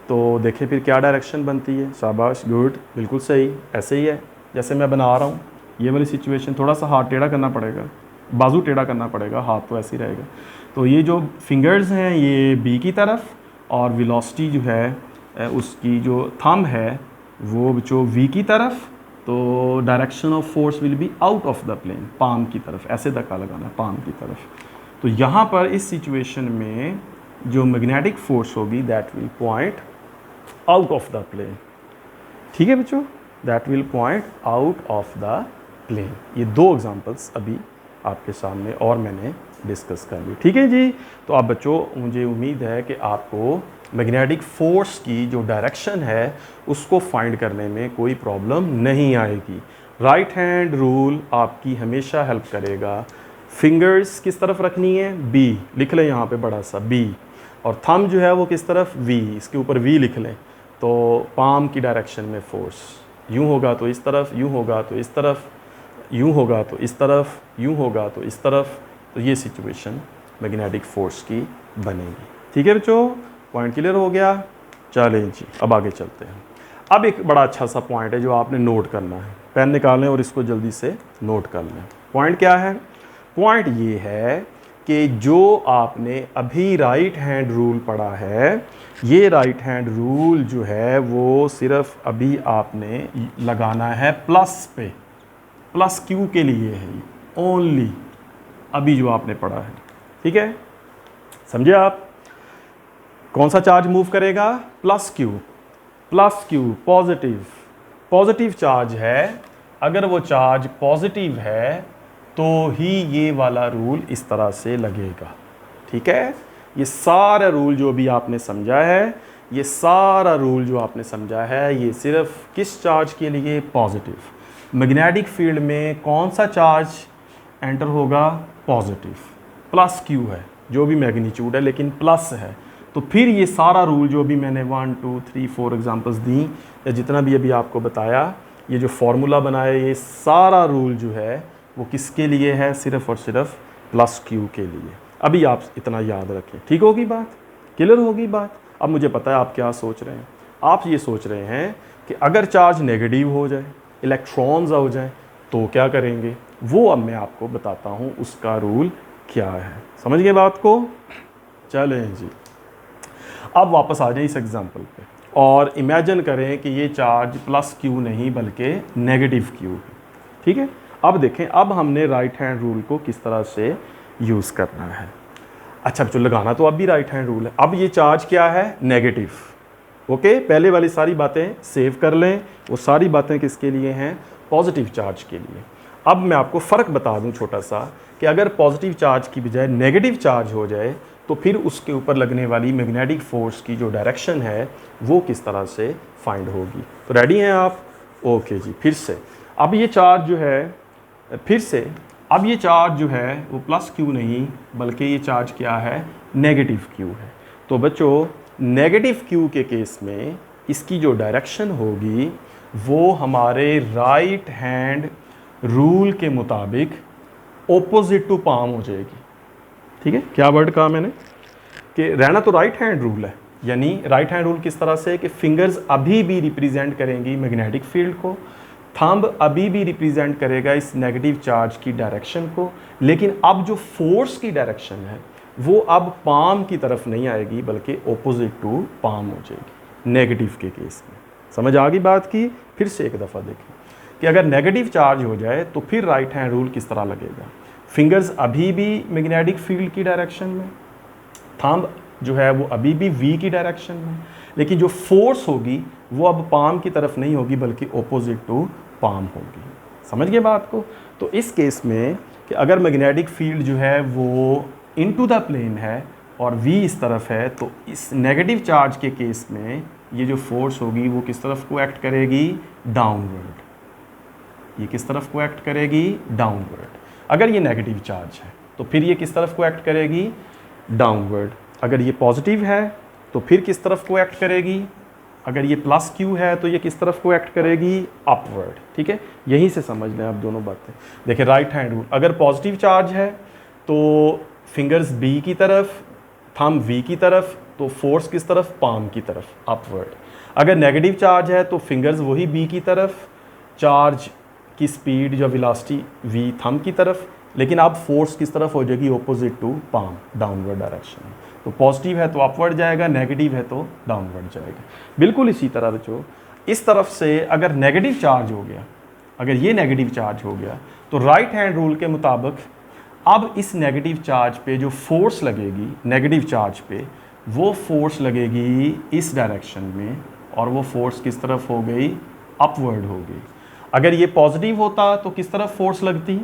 तो देखें फिर क्या डायरेक्शन बनती है, शाबाश, गुड, बिल्कुल सही, ऐसे ही है जैसे मैं बना रहा हूँ। ये वाली सिचुएशन थोड़ा सा हाथ टेढ़ा करना पड़ेगा, बाजू टेढ़ा करना पड़ेगा, हाथ तो ऐसे ही रहेगा। तो ये जो फिंगर्स हैं ये बी की तरफ, और वेलोसिटी जो है उसकी जो थंब है वो जो वी की तरफ। तो direction of force will be out of the plane, palm की तरफ, ऐसे धक्का लगाना पाम की तरफ। तो यहाँ पर इस सिचुएशन में जो मैग्नेटिक फोर्स होगी that will point out of the plane. ठीक है बच्चों, that will point out of the plane. ये दो एग्जांपल्स अभी आपके सामने और मैंने डिस्कस कर ली। ठीक है जी, तो आप बच्चों मुझे उम्मीद है कि आपको मैग्नेटिक फोर्स की जो डायरेक्शन है उसको फाइंड करने में कोई प्रॉब्लम नहीं आएगी। राइट हैंड रूल आपकी हमेशा हेल्प करेगा। फिंगर्स किस तरफ रखनी है, बी लिख लें यहाँ पे बड़ा सा बी, और थंब जो है वो किस तरफ, वी, इसके ऊपर वी लिख लें। तो पाम की डायरेक्शन में फोर्स यूँ होगा तो इस तरफ, यूँ होगा तो इस तरफ, यूँ होगा तो इस तरफ, यूँ होगा तो इस तरफ। तो ये सिचुएशन मैग्नेटिक फोर्स की बनेगी। ठीक है बच्चों, पॉइंट क्लियर हो गया। चलें जी, अब आगे चलते हैं। अब एक बड़ा अच्छा सा पॉइंट है जो आपने नोट करना है, पेन निकालें और इसको जल्दी से नोट कर लें। पॉइंट क्या है, पॉइंट ये है कि जो आपने अभी राइट हैंड रूल पढ़ा है, ये राइट हैंड रूल जो है वो सिर्फ अभी आपने लगाना है प्लस पे, प्लस क्यू के लिए है ये ओनली, अभी जो आपने पढ़ा है। ठीक है, समझे आप। कौन सा चार्ज मूव करेगा, plus Q, plus Q positive, positive charge है। अगर वो चार्ज पॉजिटिव है तो ही ये वाला रूल इस तरह से लगेगा। ठीक है, ये सारा रूल जो भी आपने समझा है ये सारा रूल जो आपने समझा है ये सिर्फ किस चार्ज के लिए? पॉजिटिव। मैग्नेटिक फील्ड में कौन सा चार्ज एंटर होगा? पॉजिटिव। प्लस क्यू है, जो भी मैग्नीट्यूड है लेकिन प्लस है, तो फिर ये सारा रूल जो भी मैंने 1 2 3 4 एग्जांपल्स दी या जितना भी अभी आपको बताया, ये जो फॉर्मूला बनाया, ये सारा रूल जो है वो किसके लिए है? सिर्फ और सिर्फ प्लस क्यू के लिए। अभी आप इतना याद रखें, ठीक होगी बात? क्लियर होगी बात? अब मुझे पता है आप क्या सोच रहे हैं। आप ये सोच रहे हैं कि अगर चार्ज नेगेटिव हो जाए, इलेक्ट्रॉन्स हो जाए, तो क्या करेंगे? वो अब मैं आपको बताता हूँ उसका रूल क्या है। समझ गए बात को? चलें जी, अब वापस आ जाए इस एग्जांपल पे और इमेजिन करें कि ये चार्ज प्लस क्यू नहीं बल्कि नेगेटिव क्यू है। ठीक है, अब देखें, अब हमने राइट हैंड रूल को किस तरह से यूज़ करना है। अच्छा, जो लगाना तो अब भी राइट हैंड रूल है। अब ये चार्ज क्या है? नेगेटिव। ओके, पहले वाली सारी बातें सेव कर लें, वो सारी बातें किसके लिए हैं? पॉजिटिव चार्ज के लिए। अब मैं आपको फ़र्क बता दूं छोटा सा, कि अगर पॉजिटिव चार्ज की बजाय नेगेटिव चार्ज हो जाए तो फिर उसके ऊपर लगने वाली मैग्नेटिक फोर्स की जो डायरेक्शन है वो किस तरह से फाइंड होगी। तो रेडी हैं आप? ओके जी, फिर से अब ये चार्ज जो है, अब ये चार्ज जो है वो प्लस क्यू नहीं बल्कि ये चार्ज क्या है? नेगेटिव क्यू है। तो बच्चों, नेगेटिव क्यू के केस में इसकी जो डायरेक्शन होगी वो हमारे राइट हैंड रूल के मुताबिक ऑपोजिट टू पाम हो जाएगी। ठीक है, क्या वर्ड कहा मैंने? कि रहना तो राइट हैंड रूल है, यानी राइट हैंड रूल किस तरह से कि फिंगर्स अभी भी रिप्रेजेंट करेंगी मैग्नेटिक फील्ड को, थंब अभी भी रिप्रेजेंट करेगा इस नेगेटिव चार्ज की डायरेक्शन को, लेकिन अब जो फोर्स की डायरेक्शन है वो अब पाम की तरफ नहीं आएगी बल्कि ऑपोजिट टू पाम हो जाएगी नेगेटिव के केस में। समझ आ गई बात की? फिर से एक दफ़ा देखें कि अगर नेगेटिव चार्ज हो जाए तो फिर राइट हैंड रूल किस तरह लगेगा? फिंगर्स अभी भी मैग्नेटिक फील्ड की डायरेक्शन में, थंब जो है वो अभी भी वी की डायरेक्शन में, लेकिन जो फोर्स होगी वो अब पाम की तरफ नहीं होगी बल्कि ऑपोजिट टू पाम होगी। समझ गए बात को? तो इस केस में कि अगर मैग्नेटिक फील्ड जो है वो इनटू द प्लेन है और वी इस तरफ है, तो इस नेगेटिव चार्ज के केस में ये जो फोर्स होगी वो किस तरफ को एक्ट करेगी? डाउनवर्ड। ये किस तरफ को एक्ट करेगी? डाउनवर्ड। अगर ये नेगेटिव चार्ज है तो फिर ये किस तरफ को एक्ट करेगी? डाउनवर्ड। अगर ये पॉजिटिव है तो फिर किस तरफ को एक्ट करेगी? अगर ये प्लस क्यू है तो ये किस तरफ को एक्ट करेगी? अपवर्ड। ठीक है, यहीं से समझ लें आप दोनों बातें। देखिए, राइट हैंड रूल, अगर पॉजिटिव चार्ज है तो फिंगर्स बी की तरफ, थंब वी की तरफ, तो फोर्स किस तरफ? पाम की तरफ, अपवर्ड। अगर नेगेटिव चार्ज है तो फिंगर्स वही बी की तरफ, चार्ज की स्पीड या वेलोसिटी वी थंब की तरफ, लेकिन अब फोर्स किस तरफ हो जाएगी? Opposite to palm, downward direction. तो पॉजिटिव है तो अपवर्ड जाएगा, नेगेटिव है तो डाउनवर्ड जाएगा। बिल्कुल इसी तरह बच्चों, इस तरफ से अगर नेगेटिव चार्ज हो गया, अगर ये नेगेटिव चार्ज हो गया तो राइट हैंड रूल के मुताबिक अब इस नेगेटिव चार्ज पे जो फोर्स लगेगी नेगेटिव चार्ज पे, वो फोर्स लगेगी इस डायरेक्शन में, और वो फोर्स किस तरफ हो गई? अपवर्ड हो गई। अगर ये पॉजिटिव होता तो किस तरफ फोर्स लगती?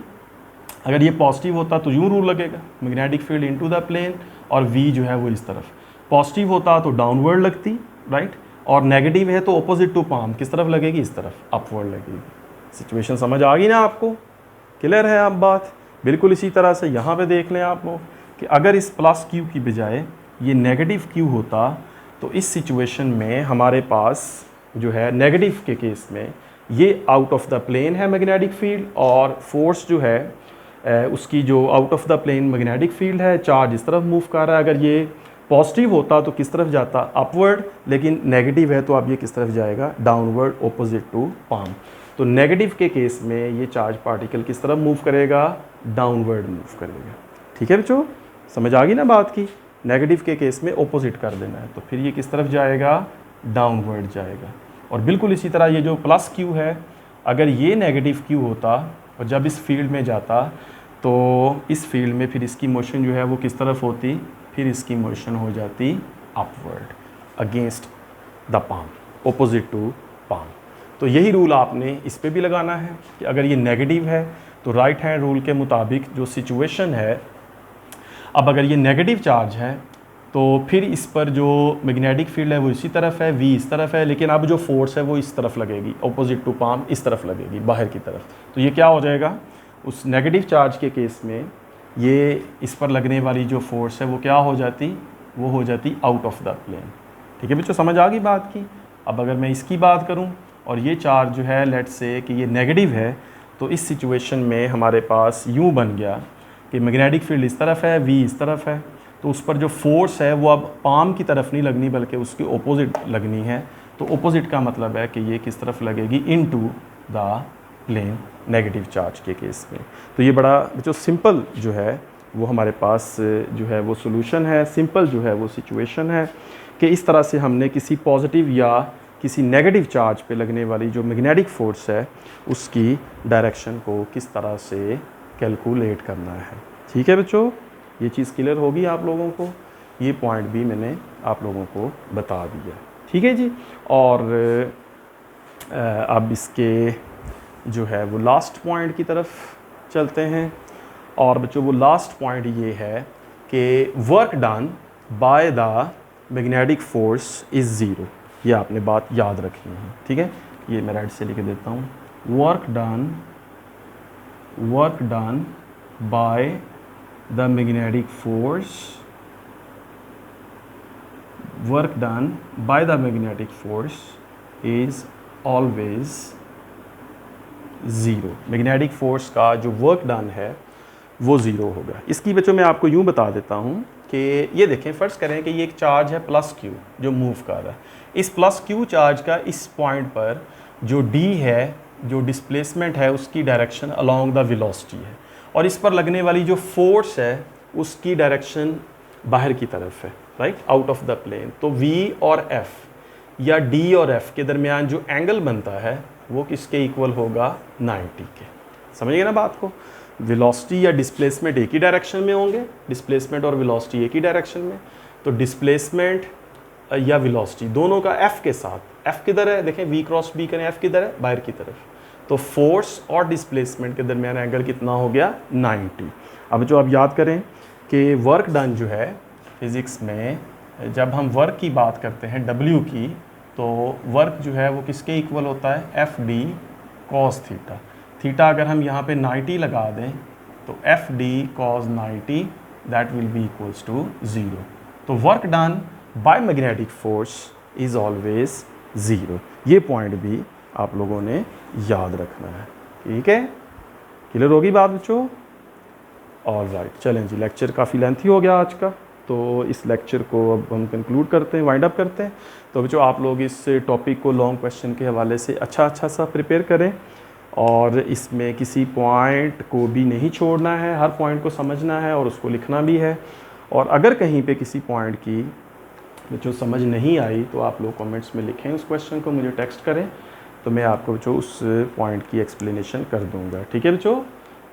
अगर ये पॉजिटिव होता तो यूँ रूल लगेगा, magnetic field into the plane, और वी जो है वो इस तरफ। पॉजिटिव होता तो डाउनवर्ड लगती, राइट, और नेगेटिव है तो ऑपोजिट टू पाम किस तरफ लगेगी? इस तरफ, अपवर्ड लगेगी। सिचुएशन समझ आ गई ना आपको? क्लियर है आप बात? बिल्कुल इसी तरह से यहाँ पे देख लें आप लोग कि अगर इस प्लस क्यू की बजाय ये नेगेटिव क्यू होता तो इस सिचुएशन में हमारे पास जो है नेगेटिव के केस में ये आउट ऑफ द प्लेन है मैग्नेटिक फील्ड, और फोर्स जो है उसकी जो out of the plane magnetic field है, चार्ज इस तरफ मूव कर रहा है। अगर ये पॉजिटिव होता तो किस तरफ जाता? अपवर्ड, लेकिन नेगेटिव है तो अब ये किस तरफ जाएगा? Downward, opposite to palm. तो नेगेटिव के केस में ये चार्ज पार्टिकल किस तरफ मूव करेगा? डाउनवर्ड मूव करेगा। ठीक है बच्चों, समझ आ गई ना बात की? नेगेटिव के केस में ऑपोजिट कर देना है, तो फिर ये किस तरफ जाएगा? डाउनवर्ड जाएगा। और बिल्कुल इसी तरह ये जो प्लस क्यू है, अगर ये नेगेटिव क्यू होता और जब इस फील्ड में जाता तो इस फील्ड में फिर इसकी मोशन जो है वो किस तरफ होती? फिर इसकी मोशन हो जाती upward, against the palm, opposite to palm. तो यही रूल आपने इस पे भी लगाना है कि अगर ये नेगेटिव है तो राइट हैंड रूल के मुताबिक जो सिचुएशन है, अब अगर ये नेगेटिव चार्ज है तो फिर इस पर जो मैग्नेटिक फील्ड है वो इसी तरफ है, v इस तरफ है, लेकिन अब जो फोर्स है वो इस तरफ लगेगी, ऑपोजिट टू पाम इस तरफ लगेगी, बाहर की तरफ। तो ये क्या हो जाएगा, उस नेगेटिव चार्ज के केस में ये इस पर लगने वाली जो फोर्स है वो क्या हो जाती, वो हो जाती आउट ऑफ द प्लेन। ठीक है बच्चों, समझ आ गई बात की। अब अगर मैं इसकी बात करूं और ये चार्ज जो है लेट्स से कि ये नेगेटिव है, तो इस सिचुएशन में हमारे पास यूँ बन गया कि मैग्नेटिक फील्ड इस तरफ है, v इस तरफ है, तो उस पर जो फोर्स है वो अब पाम की तरफ नहीं लगनी बल्कि उसकी ओपोजिट लगनी है। तो ओपोजिट का मतलब है कि ये किस तरफ लगेगी, into the plane negative charge के केस में। तो ये बड़ा जो सिंपल जो है वो हमारे पास जो है वो सोल्यूशन है, सिंपल जो है वो सिचुएशन है कि इस तरह से हमने किसी पॉजिटिव या किसी नेगेटिव चार्ज पे लगने वाली जो मैग्नेटिक फोर्स है उसकी डायरेक्शन को किस तरह से कैलकुलेट करना है। ठीक है बच्चों, ये चीज़ क्लियर होगी आप लोगों को, ये पॉइंट भी मैंने आप लोगों को बता दिया। ठीक है जी, और अब इसके जो है वो लास्ट पॉइंट की तरफ चलते हैं। और बच्चों वो लास्ट पॉइंट ये है कि work done by the magnetic force is zero. ये आपने बात याद रखनी है। ठीक है, ये मैं राइट से लिख देता हूँ, work done by the magnetic force, work done by the magnetic force is always zero. Magnetic force का जो वर्क डन है वो ज़ीरो होगा। इसकी बच्चों मैं आपको यूँ बता देता हूँ कि ये देखें, फ़र्ज़ करें कि ये एक चार्ज है प्लस क्यू जो मूव कर रहा है। इस प्लस क्यू चार्ज का इस पॉइंट पर जो डी है, जो डिस्प्लेसमेंट है, उसकी डायरेक्शन अलोंग द वेलोसिटी है, और इस पर लगने वाली जो फोर्स है उसकी डायरेक्शन बाहर की तरफ है, right, out of the plane. तो v और f या d और f के दरमियान जो एंगल बनता है वो किसके इक्वल होगा, 90 के। समझिए ना बात को, वेलोसिटी या डिस्प्लेसमेंट एक ही डायरेक्शन में होंगे, डिस्प्लेसमेंट और वेलोसिटी एक ही डायरेक्शन में, तो डिस्प्लेसमेंट या वेलोसिटी दोनों का f के साथ, f किधर है देखें, v क्रॉस b करें, f किधर है, बाहर की तरफ, तो फोर्स और डिस्प्लेसमेंट के दरमियान एंगल कितना हो गया, 90। अब जो आप याद करें कि वर्क डन जो है फिज़िक्स में, जब हम वर्क की बात करते हैं W की, तो वर्क जो है वो किसके इक्वल होता है, F D cos theta. Theta अगर हम यहाँ पे 90 लगा दें तो F D cos 90 that will be equals to 0। तो work done by magnetic force is always 0। ये पॉइंट भी आप लोगों ने याद रखना है। ठीक है, क्लियर होगी बात बच्चों? ऑलराइट, चलें जी, लेक्चर काफ़ी लेंथी हो गया आज का, तो इस लेक्चर को अब हम कंक्लूड करते हैं, वाइंड अप करते हैं। तो बच्चों आप लोग इस टॉपिक को लॉन्ग क्वेश्चन के हवाले से अच्छा सा प्रिपेयर करें, और इसमें किसी पॉइंट को भी नहीं छोड़ना है, हर पॉइंट को समझना है और उसको लिखना भी है। और अगर कहीं पे किसी पॉइंट की बच्चों समझ नहीं आई तो आप लोग कमेंट्स में लिखें उस क्वेश्चन को, मुझे टेक्स्ट करें, तो मैं आपको बच्चों उस पॉइंट की एक्सप्लेनेशन कर दूंगा। ठीक है बच्चों,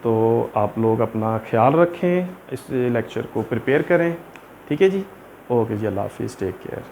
तो आप लोग अपना ख्याल रखें, इस लेक्चर को प्रिपेयर करें। ठीक है जी, ओके जी, अल्लाह हाफिज़, टेक केयर।